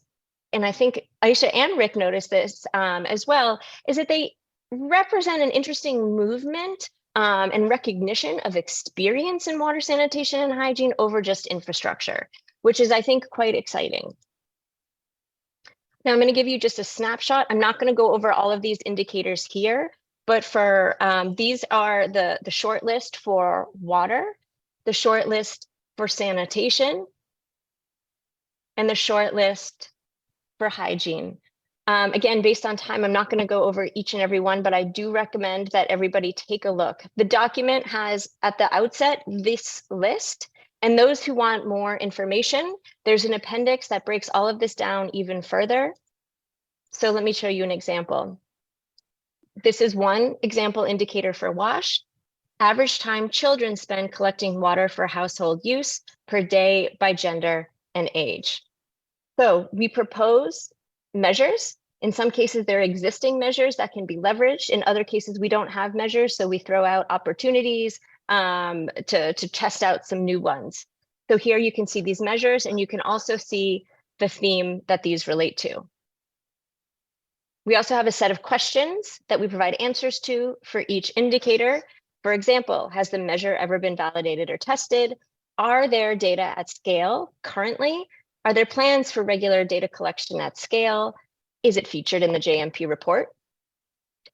and I think Aisha and Rick noticed this as well, is that they represent an interesting movement and recognition of experience in water sanitation and hygiene over just infrastructure, which is, I think, quite exciting. Now I'm going to give you just a snapshot. I'm not going to go over all of these indicators here, but for these are the short list for water, the short list for sanitation, and the short list for hygiene. Again, based on time, I'm not going to go over each and every one, but I do recommend that everybody take a look. The document has at the outset this list, and those who want more information, there's an appendix that breaks all of this down even further. So let me show you an example. This is one example indicator for WASH. Average time children spend collecting water for household use per day by gender and age. So we propose measures. In some cases, there are existing measures that can be leveraged. In other cases, we don't have measures, so we throw out opportunities to test out some new ones. So here you can see these measures, and you can also see the theme that these relate to. We also have a set of questions that we provide answers to for each indicator. For example, has the measure ever been validated or tested? Are there data at scale currently? Are there plans for regular data collection at scale? Is it featured in the JMP report?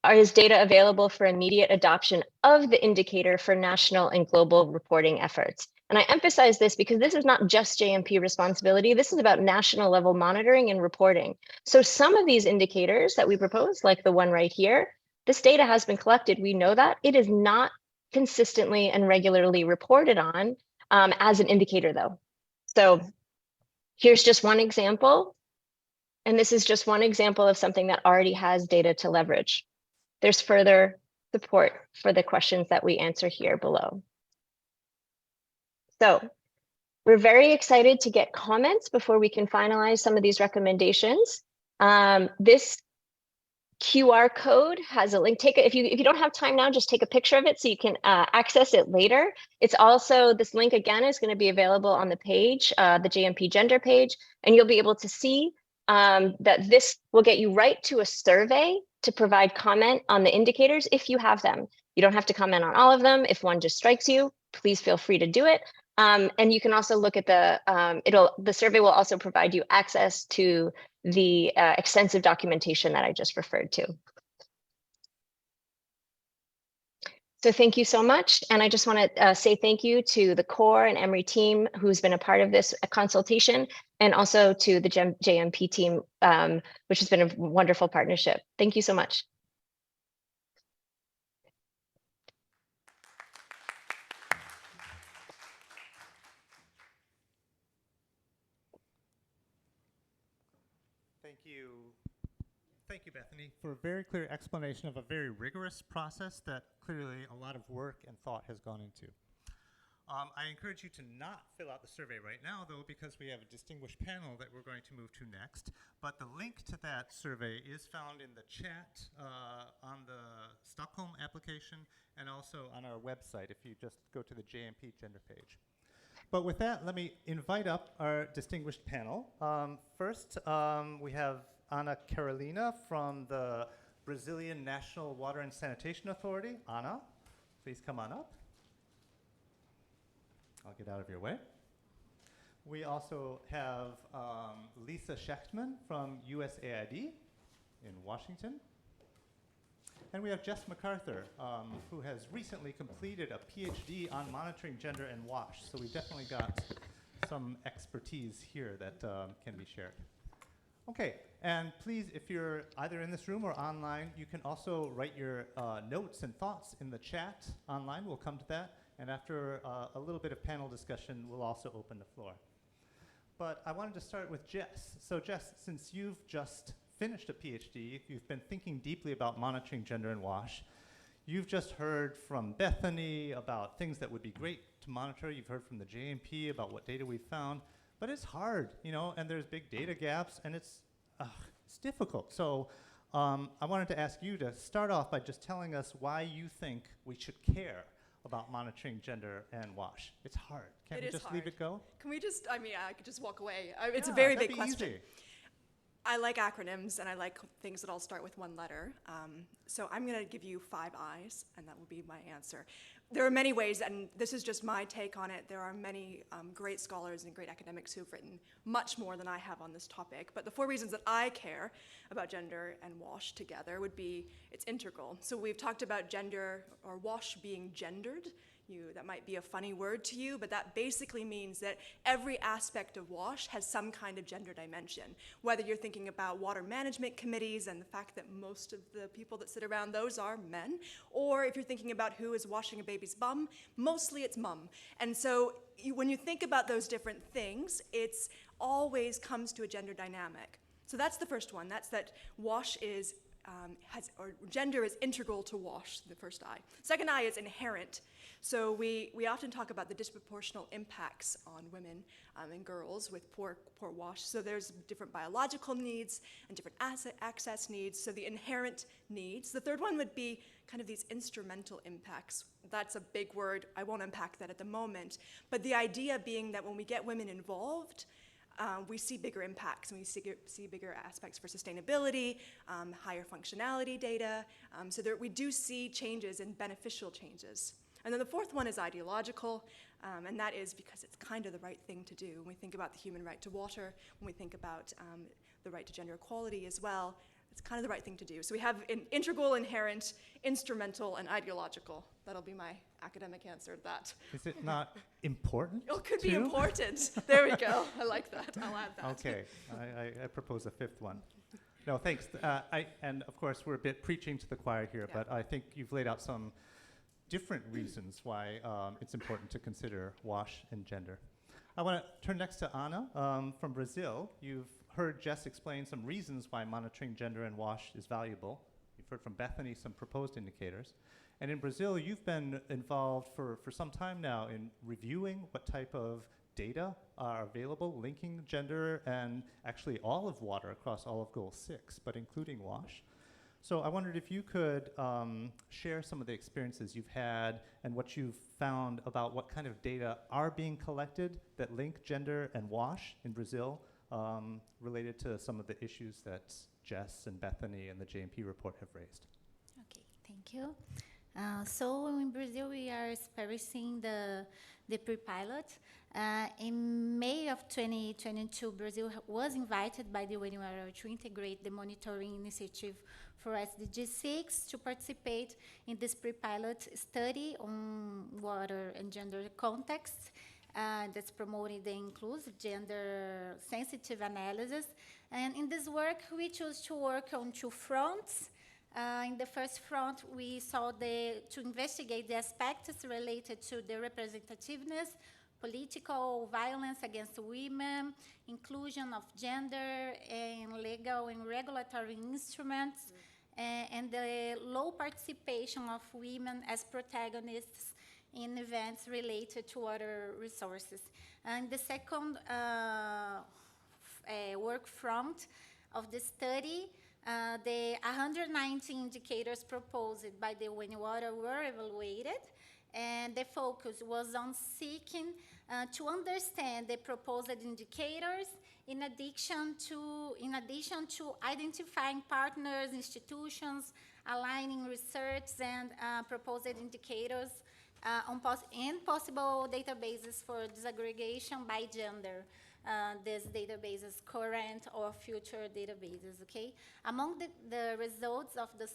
Is data available for immediate adoption of the indicator for national and global reporting efforts? And I emphasize this because this is not just JMP responsibility. This is about national level monitoring and reporting. So some of these indicators that we propose, like the one right here, this data has been collected. We know that. It is not consistently and regularly reported on as an indicator, though. So here's just one example. And this is just one example of something that already has data to leverage. There's further support for the questions that we answer here below. So we're very excited to get comments before we can finalize some of these recommendations. This QR code has a link. If you don't have time now, just take a picture of it so you can access it later. It's also, this link again is going to be available on the page, the JMP gender page, and you'll be able to see that this will get you right to a survey to provide comment on the indicators if you have them. You don't have to comment on all of them. If one just strikes you, please feel free to do it. And you can also look at the survey will also provide you access to the extensive documentation that I just referred to. So thank you so much. And I just want to say thank you to the core and Emory team who's been a part of this consultation, and also to the JMP team, which has been a wonderful partnership. Thank you so much. Thank you, Bethany, for a very clear explanation of a very rigorous process that clearly a lot of work and thought has gone into. I encourage you to not fill out the survey right now, though, because we have a distinguished panel that we're going to move to next. But the link to that survey is found in the chat on the Stockholm application and also on our website if you just go to the JMP gender page. But with that, let me invite up our distinguished panel. First, we have Ana Carolina from the Brazilian National Water and Sanitation Authority. Ana, please come on up. I'll get out of your way. We also have Lisa Schechtman from USAID in Washington. And we have Jess MacArthur, who has recently completed a PhD on monitoring gender and WASH. So we've definitely got some expertise here that can be shared. Okay, and please, if you're either in this room or online, you can also write your notes and thoughts in the chat online. We'll come to that. And after a little bit of panel discussion, we'll also open the floor. But I wanted to start with Jess. So Jess, since you've just finished a PhD, you've been thinking deeply about monitoring gender and WASH. You've just heard from Bethany about things that would be great to monitor. You've heard from the JMP about what data we've found. But it's hard, you know, and there's big data gaps, and it's difficult. So I wanted to ask you to start off by just telling us why you think we should care about monitoring gender and WASH. It's hard. Can't we just leave it go? Can we just, I mean, I could just walk away. It's a very big question. Easy. I like acronyms, and I like things that all start with one letter. So I'm going to give you 5 I's, and that will be my answer. There are many ways, and this is just my take on it. There are many great scholars and great academics who've written much more than I have on this topic. But the 4 reasons that I care about gender and WASH together would be it's integral. So we've talked about gender or WASH being gendered. That might be a funny word to you, but that basically means that every aspect of WASH has some kind of gender dimension. Whether you're thinking about water management committees and the fact that most of the people that sit around those are men, or if you're thinking about who is washing a baby's bum, mostly it's mum. And so when you think about those different things, it's always comes to a gender dynamic. So that's the first one. That's that WASH is, gender is integral to WASH, the first I. Second I is inherent. So we often talk about the disproportional impacts on women and girls with poor WASH. So there's different biological needs and different access needs. So the inherent needs. The third one would be kind of these instrumental impacts. That's a big word. I won't unpack that at the moment. But the idea being that when we get women involved, we see bigger impacts, and we see bigger aspects for sustainability, higher functionality data. So we do see changes and beneficial changes. And then the fourth one is ideological, and that is because it's kind of the right thing to do. When we think about the human right to water, when we think about the right to gender equality as well, it's kind of the right thing to do. So we have an integral, inherent, instrumental, and ideological. That'll be my academic answer to that. Is it not important? Oh, it could be too? important. There we go. I like that. I'll add that. Okay, I propose a 5th one. No, thanks. And of course, we're a bit preaching to the choir here, Yeah. but I think you've laid out some different reasons why it's important to consider WASH and gender. I want to turn next to Ana from Brazil. You've heard Jess explain some reasons why monitoring gender and WASH is valuable. You've heard from Bethany some proposed indicators. And in Brazil, you've been involved for some time now in reviewing what type of data are available, linking gender and actually all of water across all of Goal 6, but including WASH. So I wondered if you could share some of the experiences you've had and what you've found about what kind of data are being collected that link gender and WASH in Brazil related to some of the issues that Jess and Bethany and the JMP report have raised. Okay, thank you. So in Brazil, we are experiencing the pre-pilot. In May of 2022, Brazil was invited by the UNWRA to integrate the monitoring initiative for SDG 6 to participate in this pre-pilot study on water and gender context that's promoting the inclusive gender-sensitive analysis. And in this work, we chose to work on 2 fronts. In the first front, we saw to investigate the aspects related to the representativeness, political violence against women, inclusion of gender in legal and regulatory instruments, and the low participation of women as protagonists in events related to water resources. And the second work front of the study, the 190 indicators proposed by the UNWRA were evaluated, and the focus was on seeking to understand the proposed indicators in addition to identifying partners, institutions, aligning research and proposed indicators and possible databases for disaggregation by gender. These databases, current or future databases, okay? Among the results of the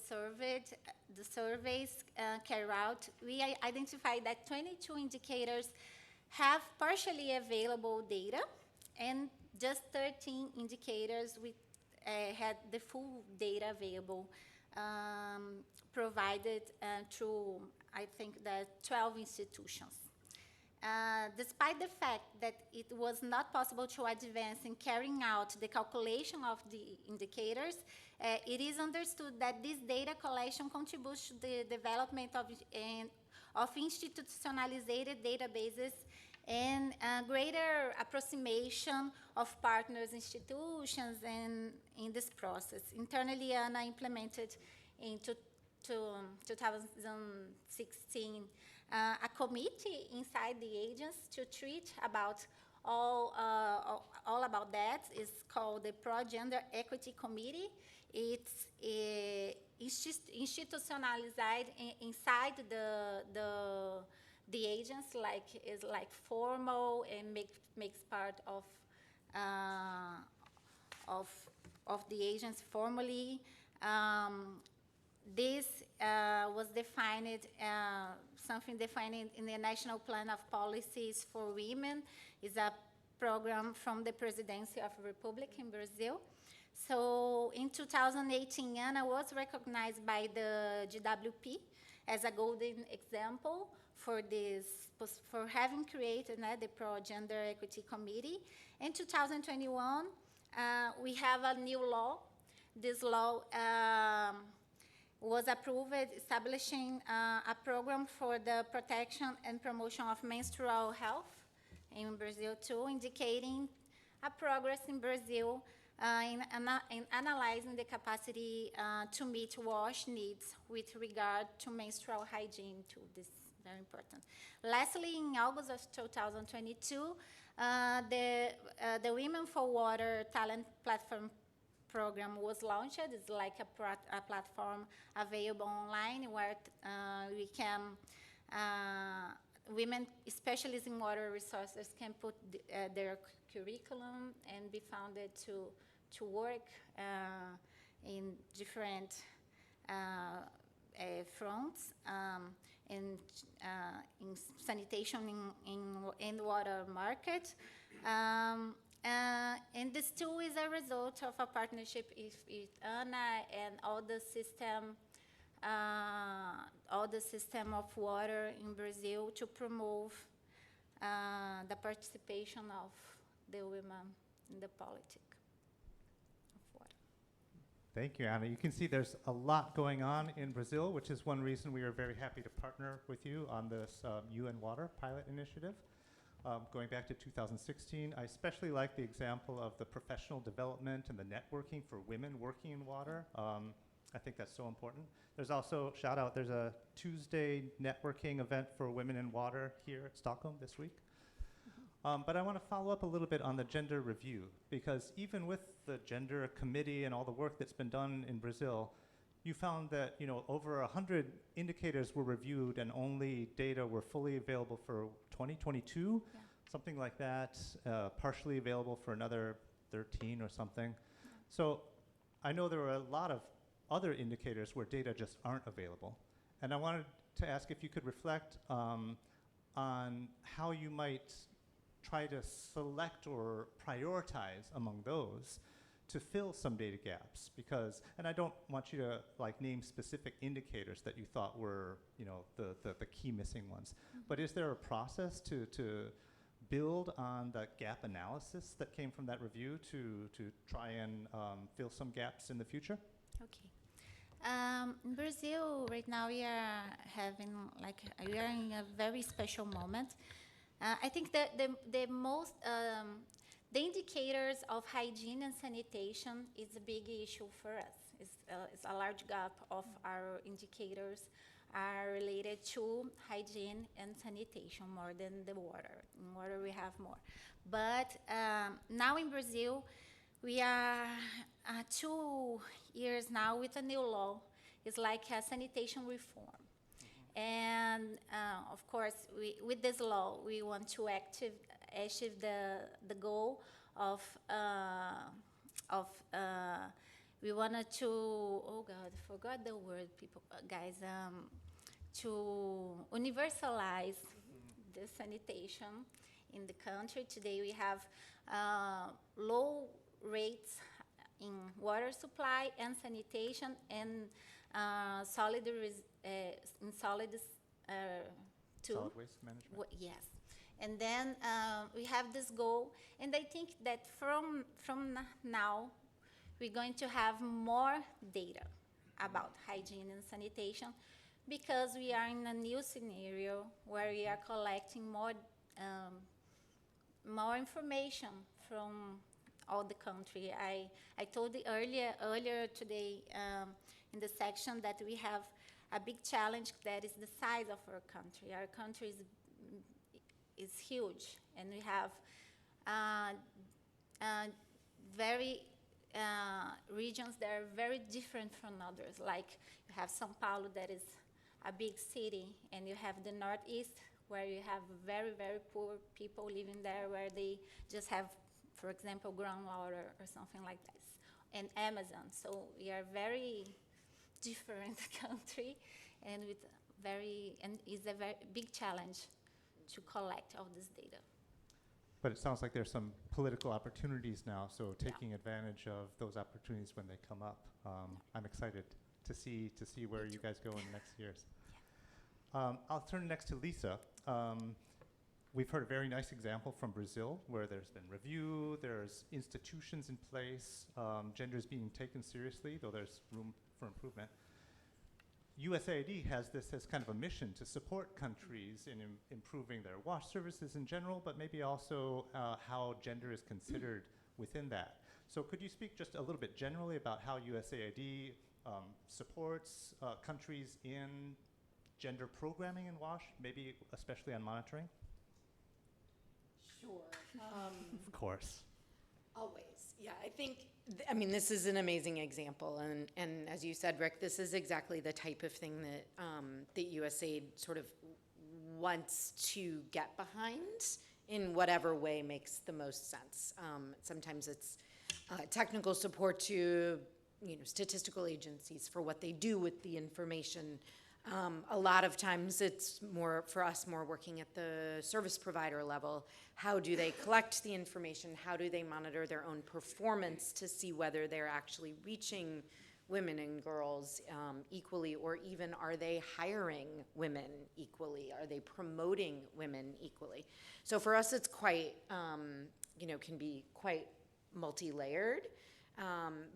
surveys carried out, we identified that 22 indicators have partially available data, and just 13 indicators had the full data available, provided through, I think, the 12 institutions. Despite the fact that it was not possible to advance in carrying out the calculation of the indicators, it is understood that this data collection contributes to the development of institutionalized databases and greater approximation of partners, institutions, and in this process. Internally, ANA implemented in 2016 a committee inside the agency to treat about all about that. It's called the Pro-Gender Equity Committee. It's institutionalized inside the agency, is like formal and makes part of the agency formally. This was defined, something defined in the National Plan of Policies for Women. Is a program from the Presidency of the Republic in Brazil. So in 2018, Anna was recognized by the GWP as a golden example for this, for having created the Pro-Gender Equity Committee. In 2021, we have a new law. This law was approved, establishing a program for the protection and promotion of menstrual health in Brazil too, indicating a progress in Brazil in analyzing the capacity to meet WASH needs with regard to menstrual hygiene too. This is very important. Lastly, in August of 2022, the Women for Water Talent Platform program was launched. It's like a platform available online where we can, women specialists in water resources can put their curriculum and be founded to work in different fronts in sanitation in the water market. And this too is a result of a partnership with Anna and all the system of water in Brazil to promote the participation of the women in the politics of water. Thank you, Anna. You can see there's a lot going on in Brazil, which is one reason we are very happy to partner with you on this UN Water pilot initiative. Going back to 2016, I especially like the example of the professional development and the networking for women working in water. I think that's so important. There's also, shout out, there's a Tuesday networking event for women in water here at Stockholm this week. But I want to follow up a little bit on the gender review, because even with the gender committee and all the work that's been done in Brazil, you found that over 100 indicators were reviewed and only data were fully available for 2022, something like that, partially available for another 13 or something. Yeah. So I know there are a lot of other indicators where data just aren't available. And I wanted to ask if you could reflect on how you might try to select or prioritize among those to fill some data gaps, because, and I don't want you to name specific indicators that you thought were, the key missing ones, but is there a process to build on that gap analysis that came from that review to try and fill some gaps in the future? Okay. In Brazil right now we are having we are in a very special moment. I think that the most the indicators of hygiene and sanitation is a big issue for us. It's a large gap of our indicators are related to hygiene and sanitation more than the water. In water we have more. But now in Brazil, we are 2 years now with a new law. It's like a sanitation reform. And of course, with this law, we want to achieve the goal of we wanted to, oh God, I forgot the word, people, guys, to universalize the sanitation in the country. Today we have low rates in water supply and sanitation and solid waste management. Yes. And then we have this goal, and I think that from now, we're going to have more data about hygiene and sanitation, because we are in a new scenario where we are collecting more information from all the country. I told you earlier today in the section that we have a big challenge, that is the size of our country. Our country is huge, and we have uh, uh, very regions that are very different from others. Like you have São Paulo, that is a big city, and you have the Northeast, where you have very, very poor people living there, where they just have, for example, groundwater or something like this, and Amazon. So we are very different country, and it's a very big challenge to collect all this data. But it sounds like there's some political opportunities now, so taking advantage of those opportunities when they come up. I'm excited to see where you guys go in the next years. I'll turn next to Lisa. We've heard a very nice example from Brazil, where there's been review, there's institutions in place, gender is being taken seriously, though there's room for improvement. USAID has this as kind of a mission to support countries in improving their wash services in general, but maybe also how gender is considered within that. So could you speak just a little bit generally about how USAID supports countries in gender programming in WASH, maybe especially on monitoring? Sure. Of course. Always. Yeah, I think, I mean, this is an amazing example. And as you said, Rick, this is exactly the type of thing that, that USAID sort of wants to get behind in whatever way makes the most sense. Sometimes it's technical support to, statistical agencies for what they do with the information. A lot of times it's more, for us, more working at the service provider level. How do they collect the information? How do they monitor their own performance to see whether they're actually reaching women and girls equally, or even are they hiring women equally? Are they promoting women equally? So for us, it's quite, can be quite multi-layered.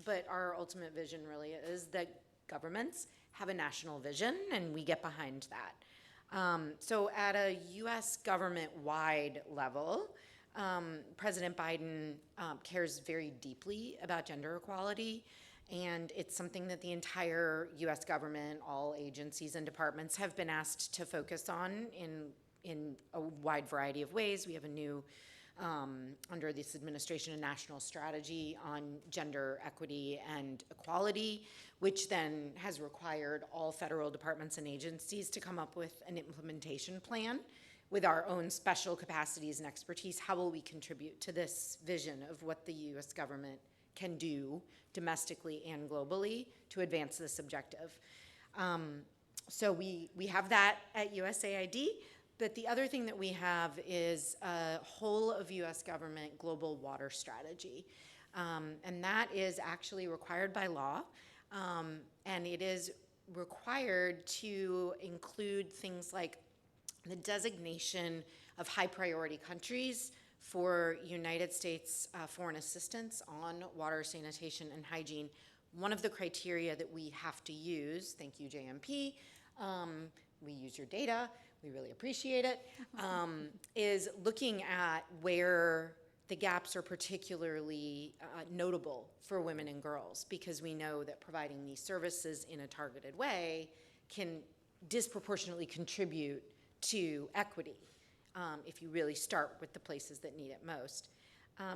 But our ultimate vision really is that governments have a national vision, and we get behind that. So at a US government-wide level, President Biden cares very deeply about gender equality, and it's something that the entire US government, all agencies and departments have been asked to focus on in a wide variety of ways. We have a new, under this administration, a national strategy on gender equity and equality, which then has required all federal departments and agencies to come up with an implementation plan with our own special capacities and expertise. How will we contribute to this vision of what the US government can do domestically and globally to advance this objective? So we have that at USAID. But the other thing that we have is a whole of US government global water strategy. And that is actually required by law. And it is required to include things like the designation of high priority countries for United States foreign assistance on water, sanitation, and hygiene. One of the criteria that we have to use, thank you JMP, we use your data, we really appreciate it, is looking at where the gaps are particularly notable for women and girls, because we know that providing these services in a targeted way can disproportionately contribute to equity if you really start with the places that need it most.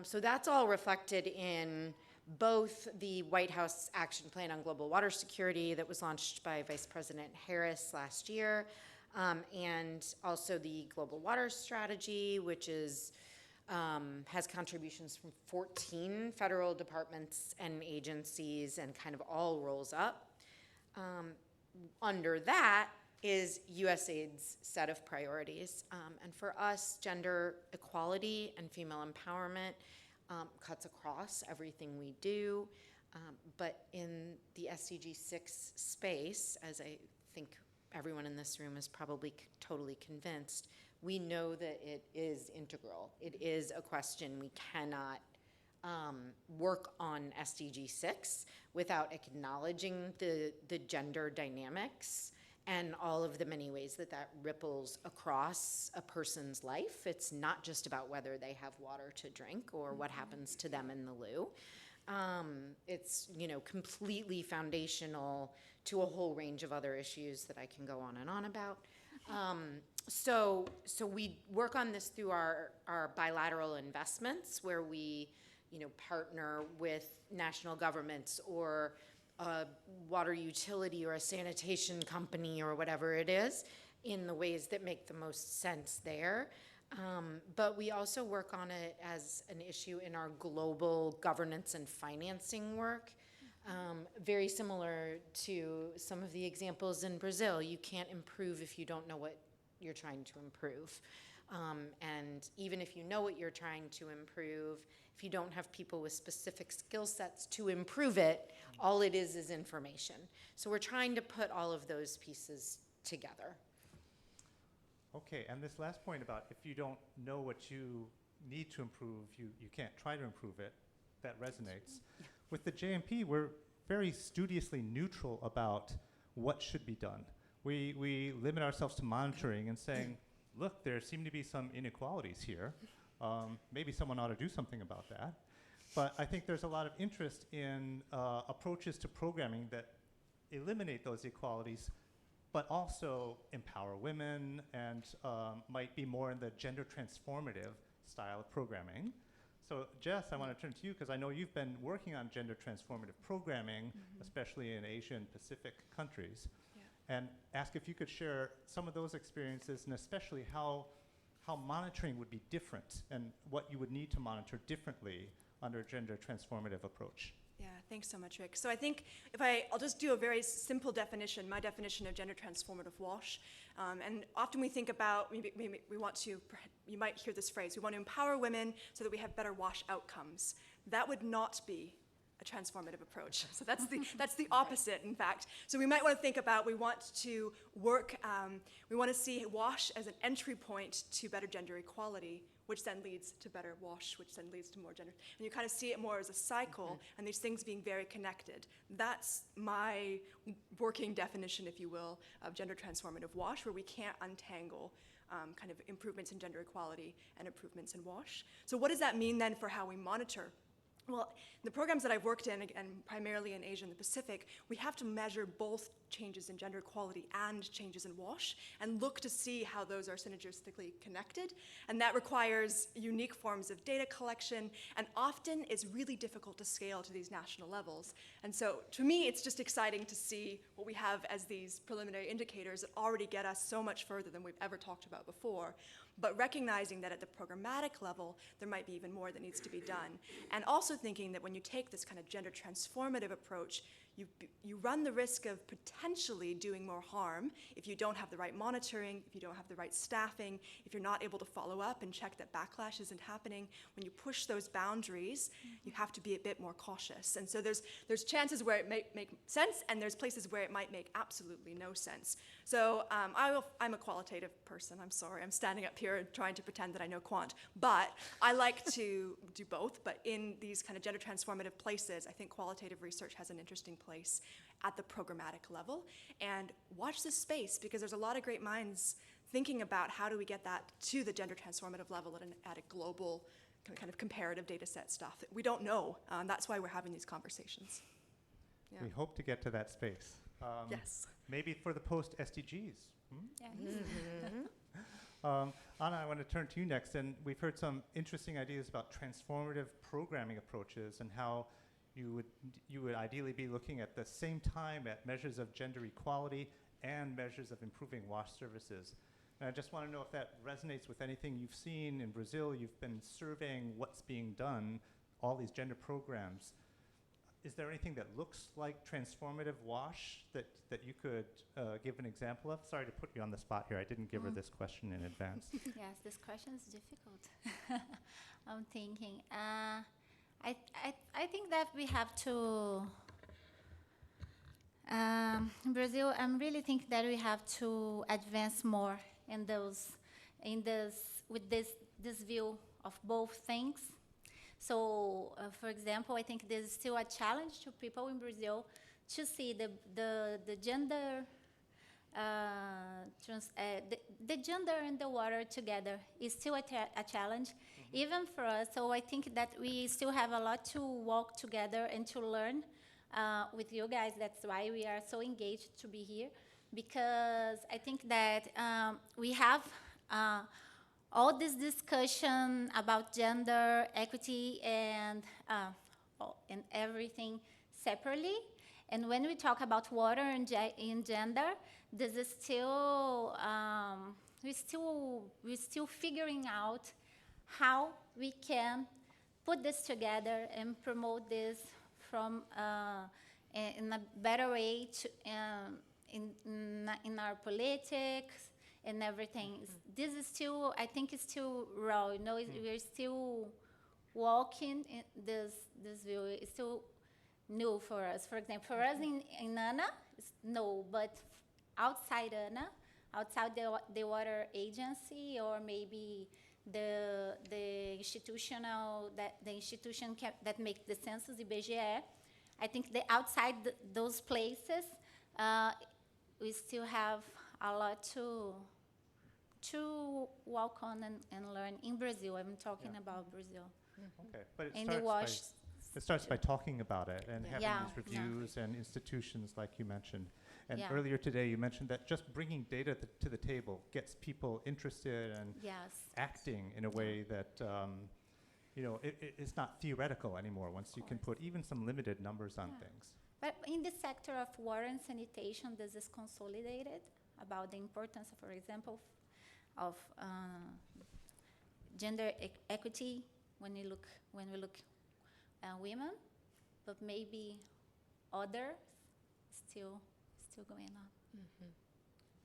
So that's all reflected in both the White House Action Plan on Global Water Security that was launched by Vice President Harris last year, and also the Global Water Strategy, which is has contributions from 14 federal departments and agencies and kind of all rolls up. Under that is USAID's set of priorities. And for us, gender equality and female empowerment cuts across everything we do. But in the SDG 6 space, as I think everyone in this room is probably totally convinced, we know that it is integral. It is a question. We cannot work on SDG 6 without acknowledging the gender dynamics and all of the many ways that that ripples across a person's life. It's not just about whether they have water to drink or what happens to them in the loo. It's, completely foundational to a whole range of other issues that I can go on and on about. So we work on this through our bilateral investments, where we, partner with national governments or a water utility or a sanitation company or whatever it is, in the ways that make the most sense there. But we also work on it as an issue in our global governance and financing work. Very similar to some of the examples in Brazil. You can't improve if you don't know what you're trying to improve. And even if you know what you're trying to improve, if you don't have people with specific skill sets to improve it, all it is information. So we're trying to put all of those pieces together. Okay, and this last point about if you don't know what you need to improve, you can't try to improve it, that resonates. With the JMP, we're very studiously neutral about what should be done. We limit ourselves to monitoring and saying, look, there seem to be some inequalities here. Maybe someone ought to do something about that. But I think there's a lot of interest in approaches to programming that eliminate those inequalities, but also empower women and might be more in the gender transformative style of programming. So Jess, I want to turn to you because I know you've been working on gender transformative programming, especially in Asia and Pacific countries, and ask if you could share some of those experiences and especially how monitoring would be different and what you would need to monitor differently under a gender transformative approach. Yeah, thanks so much, Rick. So I think I'll just do a very simple definition, my definition of gender transformative WASH. And often we think about, we want to, you might hear this phrase, we want to empower women so that we have better WASH outcomes. That would not be a transformative approach. So that's the opposite, in fact. So we might want to think about, we want to work, we want to see WASH as an entry point to better gender equality, which then leads to better WASH, which then leads to more gender. And you kind of see it more as a cycle, and these things being very connected. That's my working definition, if you will, of gender transformative WASH, where we can't untangle kind of improvements in gender equality and improvements in WASH. So what does that mean then for how we monitor? Well, the programs that I've worked in, and primarily in Asia and the Pacific, we have to measure both changes in gender equality and changes in WASH and look to see how those are synergistically connected. And that requires unique forms of data collection and often is really difficult to scale to these national levels. And so to me, it's just exciting to see what we have as these preliminary indicators that already get us so much further than we've ever talked about before. But recognizing that at the programmatic level, there might be even more that needs to be done. And also thinking that when you take this kind of gender transformative approach, you run the risk of potentially doing more harm if you don't have the right monitoring, if you don't have the right staffing, if you're not able to follow up and check that backlash isn't happening. When you push those boundaries, you have to be a bit more cautious. And so there's chances where it may make sense, and there's places where it might make absolutely no sense. So I'm a qualitative person. I'm sorry, I'm standing up here and trying to pretend that I know quant. But I like to do both. But in these kind of gender transformative places, I think qualitative research has an interesting place at the programmatic level. And watch this space, because there's a lot of great minds thinking about how do we get that to the gender transformative level at a global kind of comparative data set stuff that we don't know. That's why we're having these conversations. Yeah. We hope to get to that space. Yes. Maybe for the post-SDGs. Yeah. Anna, I want to turn to you next, and we've heard some interesting ideas about transformative programming approaches and how you would ideally be looking at the same time at measures of gender equality and measures of improving WASH services. And I just want to know if that resonates with anything you've seen in Brazil. You've been surveying what's being done, all these gender programs. Is there anything that looks like transformative WASH that you could give an example of? Sorry to put you on the spot here. I didn't give her this question in advance. Yes, this question is difficult. I'm thinking. I think that we have to. In Brazil, I'm really thinking that we have to advance more with this view of both things. So, for example, I think there's still a challenge to people in Brazil to see the gender, the gender and the water together is still a challenge, even for us. So I think that we still have a lot to walk together and to learn with you guys. That's why we are so engaged to be here, because I think that we have all this discussion about gender equity and everything separately. And when we talk about water and in gender, this is still we're still figuring out how we can put this together and promote this from in a better way to, in our politics and everything. This is still, I think it's still raw, you know, we're still walking in this view. It's still new for us. For example, for us in ANA, it's no, but outside ANA, outside the water agency, or maybe the institution that makes the census, the IBGE, I think outside those places, we still have a lot to walk on and learn in Brazil. I'm talking about Brazil. Okay, but It starts by talking about it and having Yeah, these reviews and institutions like you mentioned. And Yeah. earlier today you mentioned that just bringing data to the table gets people interested and Yes. acting in a way that it's not theoretical anymore once you can put even some limited numbers on things. But in the sector of water and sanitation, this is consolidated about the importance, for example, of gender equity when we look women, but maybe others still going on.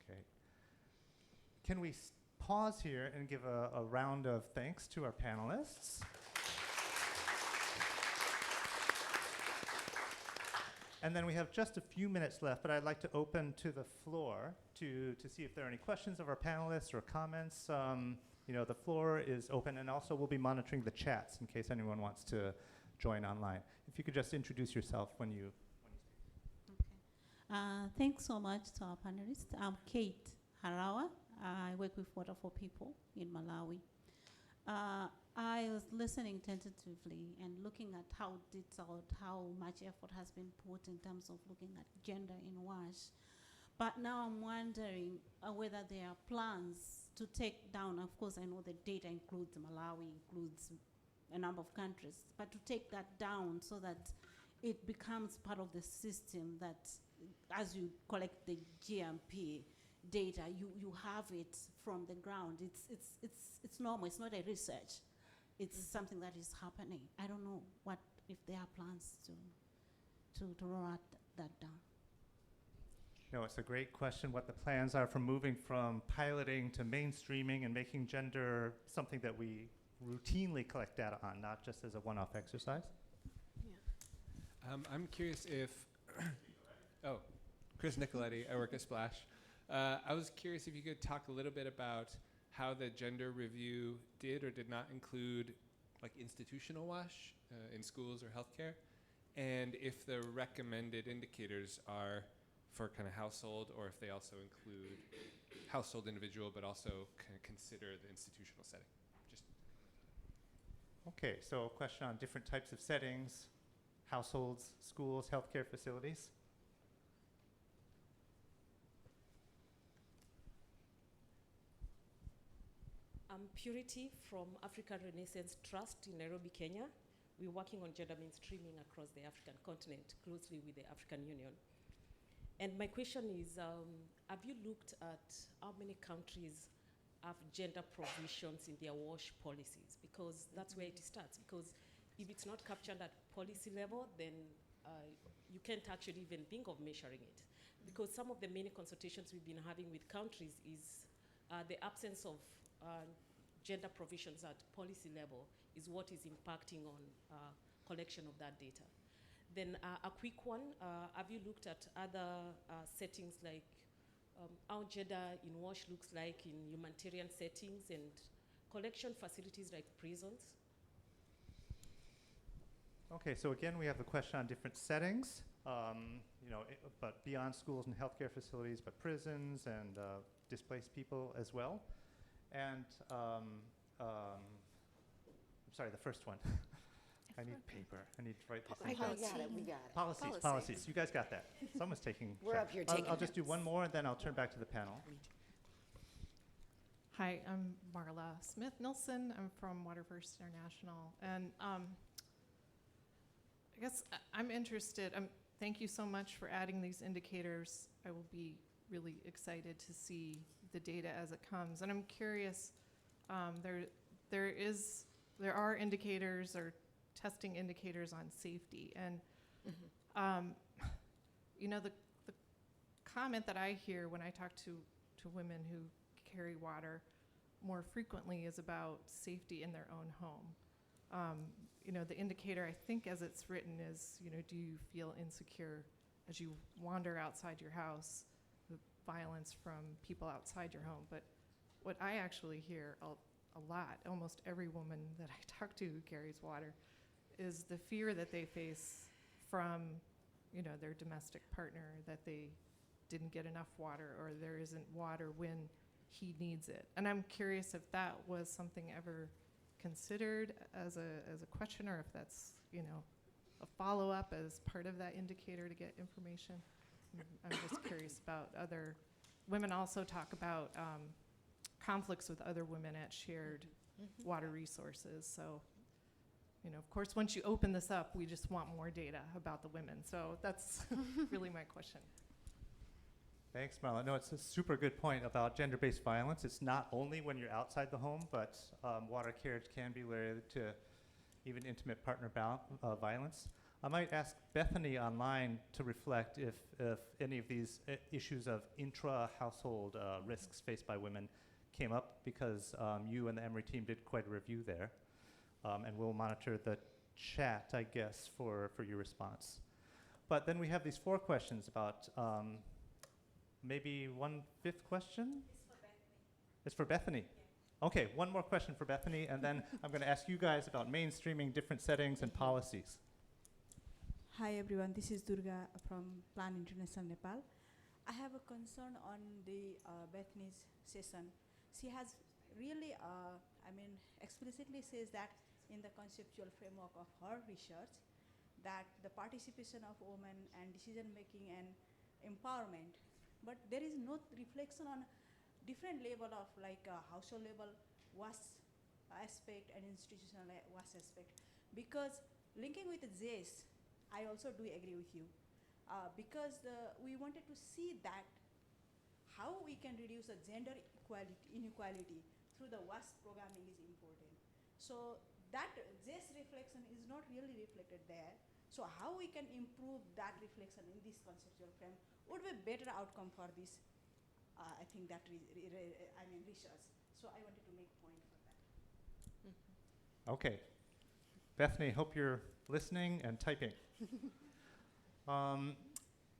Okay. Can we pause here and give a round of thanks to our panelists? And then we have just a few minutes left, but I'd like to open to the floor to see if there are any questions of our panelists or comments. The floor is open, and also we'll be monitoring the chats in case anyone wants to join online. If you could just introduce yourself when you speak. Okay. Thanks so much to our panelists. I'm Kate Harawa. I work with Water for People in Malawi. I was listening tentatively and looking at how much effort has been put in terms of looking at gender in WASH. But now I'm wondering whether there are plans to take down, of course I know the data includes Malawi, includes a number of countries, but to take that down so that it becomes part of the system that as you collect the GMP data, you have it from the ground. It's normal, it's not a research. It's something that is happening. I don't know if there are plans to roll out that down. No, it's a great question what the plans are for moving from piloting to mainstreaming and making gender something that we routinely collect data on, not just as a one-off exercise. I'm curious if, Chris Nicoletti, I work at Splash. I was curious if you could talk a little bit about how the gender review did or did not include like institutional WASH in schools or healthcare, and if the recommended indicators are for kind of household, or if they also include household individual, but also kind of consider the institutional setting. Okay, so a question on different types of settings, households, schools, healthcare facilities. I'm Purity from African Renaissance Trust in Nairobi, Kenya. We're working on gender mainstreaming across the African continent, closely with the African Union. And my question is, have you looked at how many countries have gender provisions in their WASH policies? Because that's where it starts. Because if it's not captured at policy level, then you can't actually even think of measuring it. Because some of the many consultations we've been having with countries is the absence of gender provisions at policy level is what is impacting on collection of that data. Then a quick one, have you looked at other settings like how gender in WASH looks like in humanitarian settings and collection facilities like prisons? Okay, so again, we have the question on different settings, but beyond schools and healthcare facilities, but prisons and displaced people as well. And I'm sorry, the first one. I need paper. I need to write these I things down. got it, we got it. Policies, policies. You guys got that. Someone's taking. We're track. up here I'll taking just do notes. one more, and then I'll turn back to the panel. Hi, I'm Marla Smith-Nilsson. I'm from Water First International. And I guess I'm interested. Thank you so much for adding these indicators. I will be really excited to see the data as it comes. And I'm curious, there are indicators or testing indicators on safety. And, you know, the comment that I hear when I talk to women who carry water more frequently is about safety in their own home. You know, the indicator, I think as it's written is, you know, do you feel insecure as you wander outside your house, the violence from people outside your home? But what I actually hear a lot, almost every woman that I talk to who carries water, is the fear that they face from, you know, their domestic partner, that they didn't get enough water or there isn't water when he needs it. And I'm curious if that was something ever considered as a question, or if that's, you know, a follow-up as part of that indicator to get information. I'm just curious about other women also talk about conflicts with other women at shared water resources. So, you know, of course, once you open this up, we just want more data about the women. So that's really my question. Thanks, Marla. No, it's a super good point about gender-based violence. It's not only when you're outside the home, but water carriage can be related to even intimate partner violence. I might ask Bethany online to reflect if any of these issues of intra-household risks faced by women came up, because you and the Emory team did quite a review there. And we'll monitor the chat, I guess, for your response. But then we have these 4 questions about maybe 1/5 question? It's for Bethany. Yeah. Okay, one more question for Bethany, and then I'm going to ask you guys about mainstreaming different settings and policies. Hi everyone, this is Durga from Plan International Nepal. I have a concern on the Bethany's session. She has really, explicitly says that in the conceptual framework of her research, that the participation of women and decision making and empowerment, but there is no reflection on different level of like household level WAS aspect and institutional WAS aspect. Because linking with Jess, I also do agree with you. Because we wanted to see that how we can reduce the gender inequality through the WAS programming is important. So that Jess reflection is not really reflected there. So how we can improve that reflection in this conceptual frame would be a better outcome for this, I think that research. So I wanted to make a point for that. Okay. Bethany, hope you're listening and typing. I'm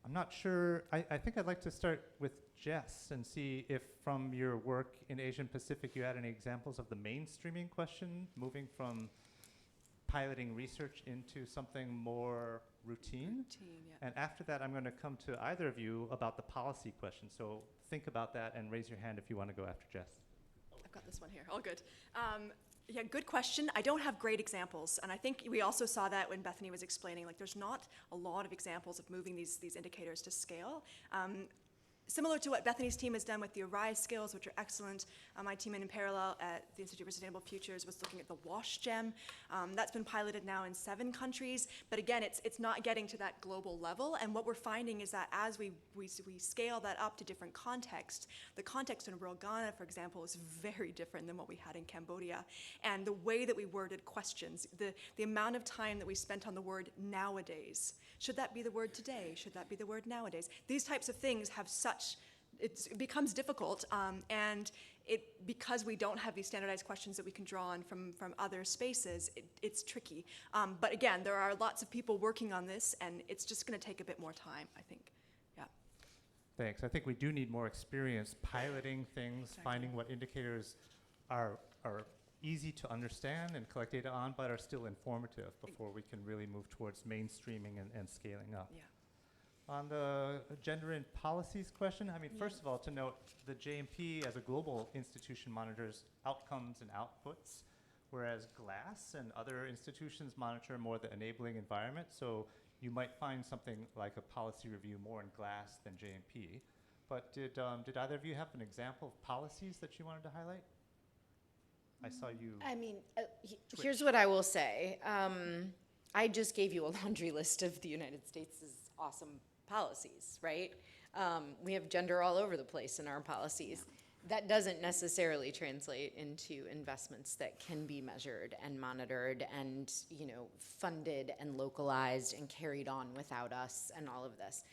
not sure. I think I'd like to start with Jess and see if from your work in Asian Pacific you had any examples of the mainstreaming question, moving from piloting research into something more routine. Yeah. And after that, I'm going to come to either of you about the policy question. So think about that and raise your hand if you want to go after Jess. I've got this one here. All good. Yeah, good question. I don't have great examples, and I think we also saw that when Bethany was explaining, like there's not a lot of examples of moving these indicators to scale. Similar to what Bethany's team has done with the ARISE skills, which are excellent. My team in parallel at the Institute for Sustainable Futures was looking at the WASH gem. That's been piloted now in 7 countries, but again, it's not getting to that global level, and what we're finding is that as we scale that up to different contexts, the context in rural Ghana, for example, is very different than what we had in Cambodia, and the way that we worded questions, the amount of time that we spent on the word nowadays. Should that be the word today? Should that be the word nowadays? These types of things have it becomes difficult, and because we don't have these standardized questions that we can draw on from other spaces, it's tricky. But again, there are lots of people working on this, and it's just going to take a bit more time, I think. Yeah. Thanks. I think we do need more experience piloting things, Exactly. finding what indicators are easy to understand and collect data on, but are still informative before we can really move towards mainstreaming and scaling up. Yeah. On the gender and policies question, I mean, first of all, to note, the JMP as a global institution monitors outcomes and outputs, whereas glass and other institutions monitor more the enabling environment. So you might find something like a policy review more in glass than J&P. But did either of you have an example of policies that you wanted to highlight? I saw you. I mean, here's what I will say. I just gave you a laundry list of the United States' awesome policies, right? We have gender all over the place in our policies. That doesn't necessarily translate into investments that can be measured and monitored and, you know, funded and localized and carried on without us and all of this.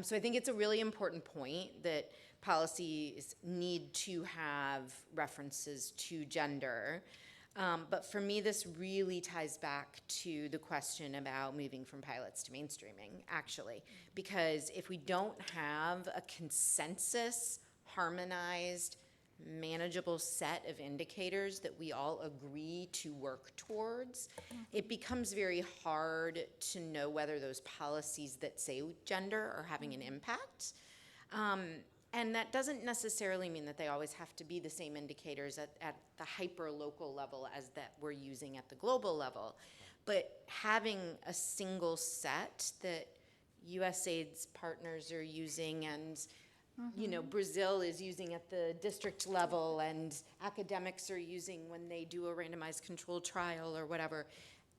So I think it's a really important point that policies need to have references to gender. But for me, this really ties back to the question about moving from pilots to mainstreaming, actually. Because if we don't have a consensus, harmonized, manageable set of indicators that we all agree to work towards, it becomes very hard to know whether those policies that say gender are having an impact. And that doesn't necessarily mean that they always have to be the same indicators at the hyper-local level as that we're using at the global level. But having a single set that USAID's partners are using and you know, Brazil is using at the district level and academics are using when they do a randomized controlled trial or whatever,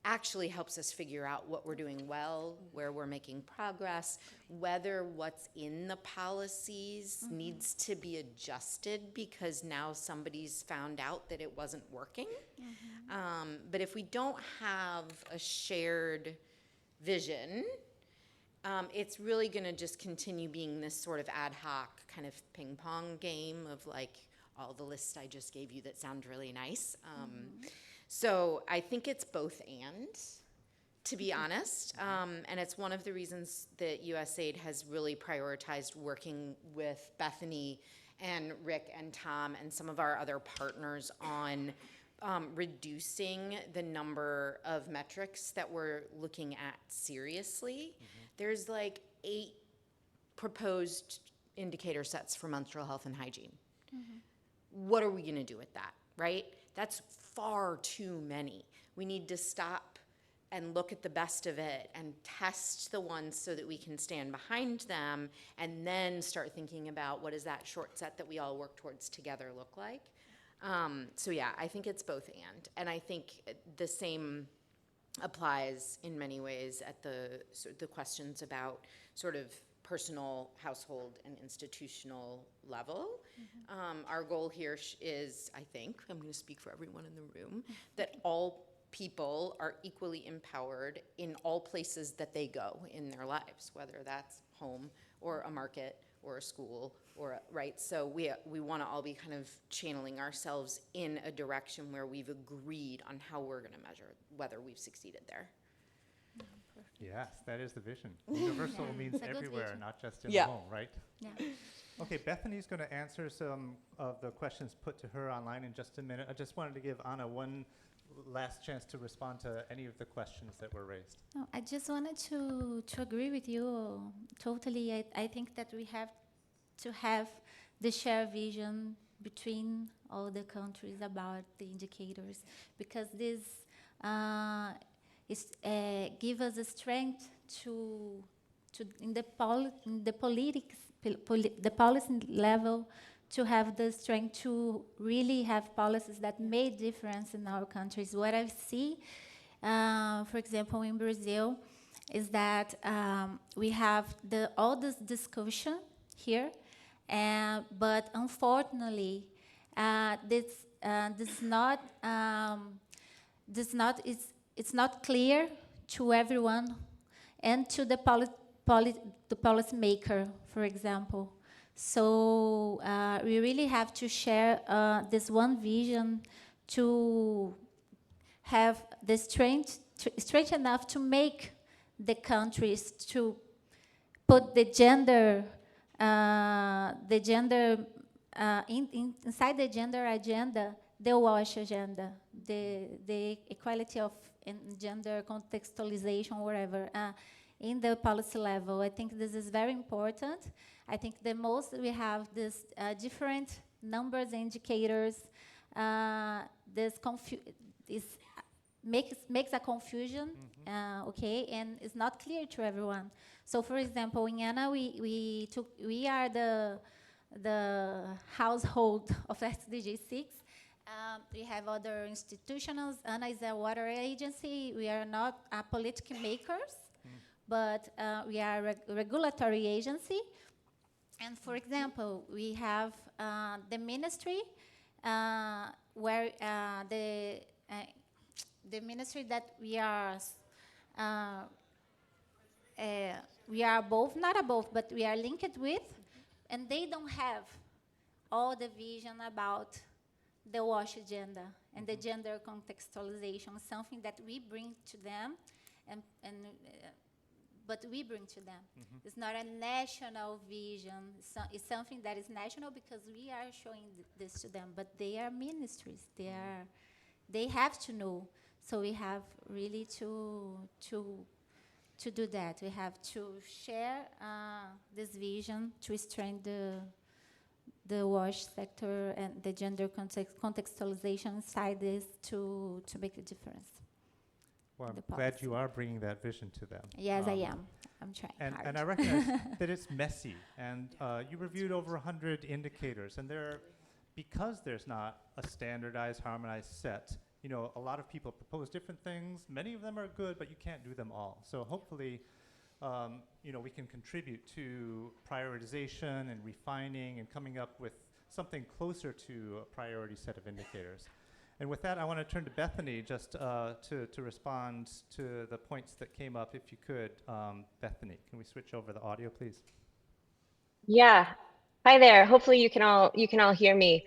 actually helps us figure out what we're doing well, where we're making progress, whether what's in the policies needs to be adjusted because now somebody's found out that it wasn't working. But if we don't have a shared vision, it's really going to just continue being this sort of ad hoc kind of ping pong game of like all the lists I just gave you that sound really nice. So I think it's both and, to be honest. And it's one of the reasons that USAID has really prioritized working with Bethany and Rick and Tom and some of our other partners on reducing the number of metrics that we're looking at seriously. There's like 8 proposed indicator sets for menstrual health and hygiene. What are we going to do with that, right? That's far too many. We need to stop and look at the best of it and test the ones so that we can stand behind them and then start thinking about what does that short set that we all work towards together look like. So yeah, I think it's both and I think the same applies in many ways at the questions about sort of personal, household, and institutional level. Our goal here is, I think, I'm going to speak for everyone in the room, that all people are equally empowered in all places that they go in their lives, whether that's home or a market or a school or right. So we want to all be kind of channeling ourselves in a direction where we've agreed on how we're going to measure whether we've succeeded there. Yes, that is the vision. Universal means everywhere, not just in Yeah. the home, right? Yeah. Okay, Bethany's going to answer some of the questions put to her online in just a minute. I just wanted to give Anna one last chance to respond to any of the questions that were raised. No, I just wanted to agree with you totally. I think that we have to have the shared vision between all the countries about the indicators, because this give us the strength to in the policy level, to have the strength to really have policies that made difference in our countries. What I see, for example, in Brazil, is that we have all this discussion here, but unfortunately, it's not clear to everyone and to the policymaker, for example. So we really have to share this one vision to have the strength enough to make the countries to put the gender inside the gender agenda, the WASH agenda, the equality of gender contextualization, whatever, in the policy level. I think this is very important. I think the most we have this different numbers, indicators, is makes a confusion, okay, and it's not clear to everyone. So, for example, in ANA, we are the household of SDG 6. We have other institutions. ANA is a water agency. We are not policy makers, but we are a regulatory agency. And for example, we have the ministry where the ministry that we are both, not above, but we are linked with, and they don't have all the vision about the WASH agenda and the gender contextualization, something that we bring to them, but we bring to them. It's not a national vision. It's something that is national because we are showing this to them, but they are ministries. They have to know. So we have really to do that. We have to share this vision to strengthen the WASH sector and the gender contextualization inside this to make a difference. Well, I'm glad you are bringing that vision to them. Yes, I am. I'm trying hard. And I recognize that it's messy. And you reviewed over 100 indicators, and because there's not a standardized, harmonized set, you know, a lot of people propose different things. Many of them are good, but you can't do them all. So hopefully, you know, we can contribute to prioritization and refining and coming up with something closer to a priority set of indicators. And with that, I want to turn to Bethany just to respond to the points that came up, if you could. Bethany, can we switch over the audio, please? Yeah. Hi there. Hopefully you can all hear me.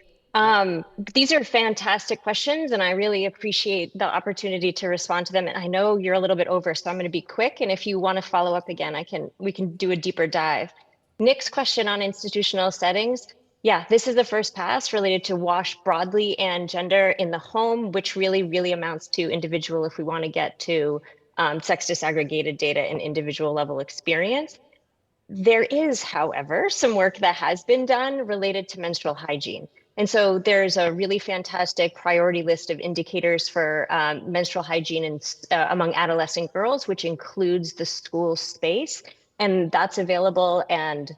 These are fantastic questions, and I really appreciate the opportunity to respond to them. And I know you're a little bit over, so I'm going to be quick. And if you want to follow up again, we can do a deeper dive. Nick's question on institutional settings. Yeah, this is the first pass related to WASH broadly and gender in the home, which really amounts to individual if we want to get to sex disaggregated data and individual level experience. There is, however, some work that has been done related to menstrual hygiene. And so there's a really fantastic priority list of indicators for menstrual hygiene among adolescent girls, which includes the school space. And that's available, and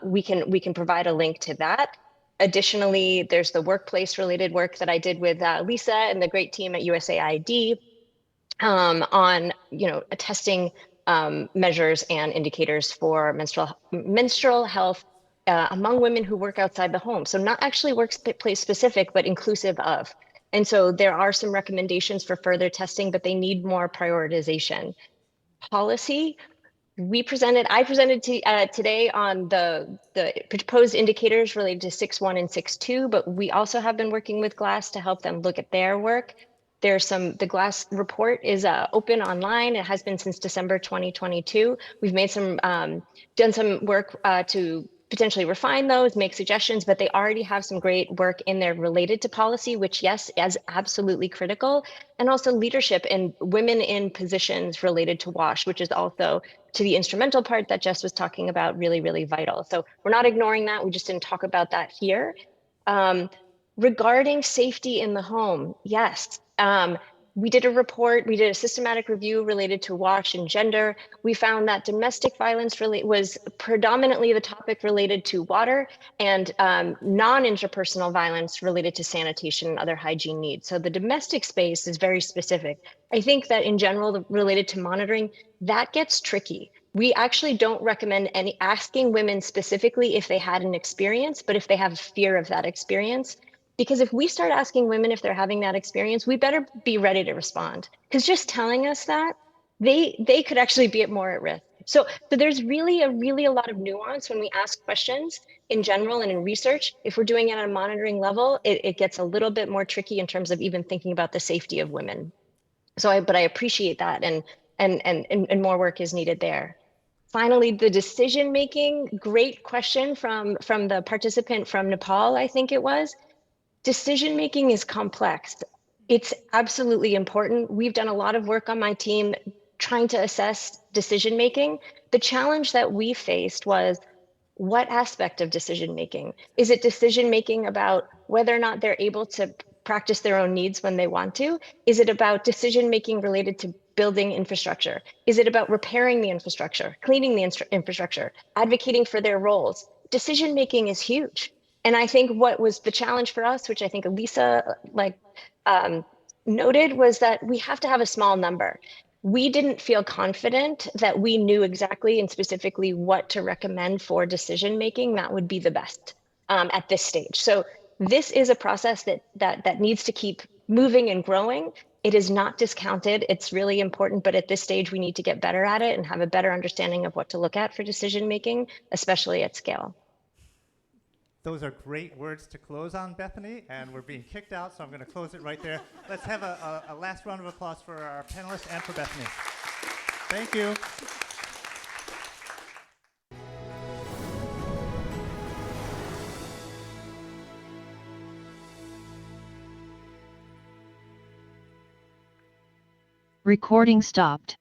we can provide a link to that. Additionally, there's the workplace related work that I did with Lisa and the great team at USAID on, you know, testing measures and indicators for menstrual health among women who work outside the home. So not actually workplace specific, but inclusive of. And so there are some recommendations for further testing, but they need more prioritization. Policy. I presented today on the proposed indicators related to 6.1 and 6.2, but we also have been working with GLASS to help them look at their work. The GLASS report is open online. It has been since December 2022. We've made done some work to potentially refine those, make suggestions, but they already have some great work in there related to policy, which yes, is absolutely critical. And also leadership and women in positions related to WASH, which is also to the instrumental part that Jess was talking about, really vital. So we're not ignoring that. We just didn't talk about that here. Regarding safety in the home, yes. We did a systematic review related to WASH and gender. We found that domestic violence was predominantly the topic related to water, and non-interpersonal violence related to sanitation and other hygiene needs. So the domestic space is very specific. I think that in general, related to monitoring, that gets tricky. We actually don't recommend asking women specifically if they had an experience, but if they have fear of that experience. Because if we start asking women if they're having that experience, we better be ready to respond. Because just telling us that, they could actually be more at risk. So there's really a lot of nuance when we ask questions in general and in research. If we're doing it at a monitoring level, it gets a little bit more tricky in terms of even thinking about the safety of women. But I appreciate that, and more work is needed there. Finally, the decision making, great question from the participant from Nepal, I think it was. Decision making is complex. It's absolutely important. We've done a lot of work on my team trying to assess decision making. The challenge that we faced was, what aspect of decision making? Is it decision making about whether or not they're able to practice their own needs when they want to? Is it about decision making related to building infrastructure? Is it about repairing the infrastructure, cleaning the infrastructure, advocating for their roles? Decision making is huge. And I think what was the challenge for us, which I think Elisa noted, was that we have to have a small number. We didn't feel confident that we knew exactly and specifically what to recommend for decision making that would be the best at this stage. So this is a process that needs to keep moving and growing. It is not discounted. It's really important, but at this stage, we need to get better at it and have a better understanding of what to look at for decision making, especially at scale. Those are great words to close on, Bethany, and we're being kicked out, so I'm going to close it right there. Let's have a last round of applause for our panelists and for Bethany. Thank you. Recording stopped.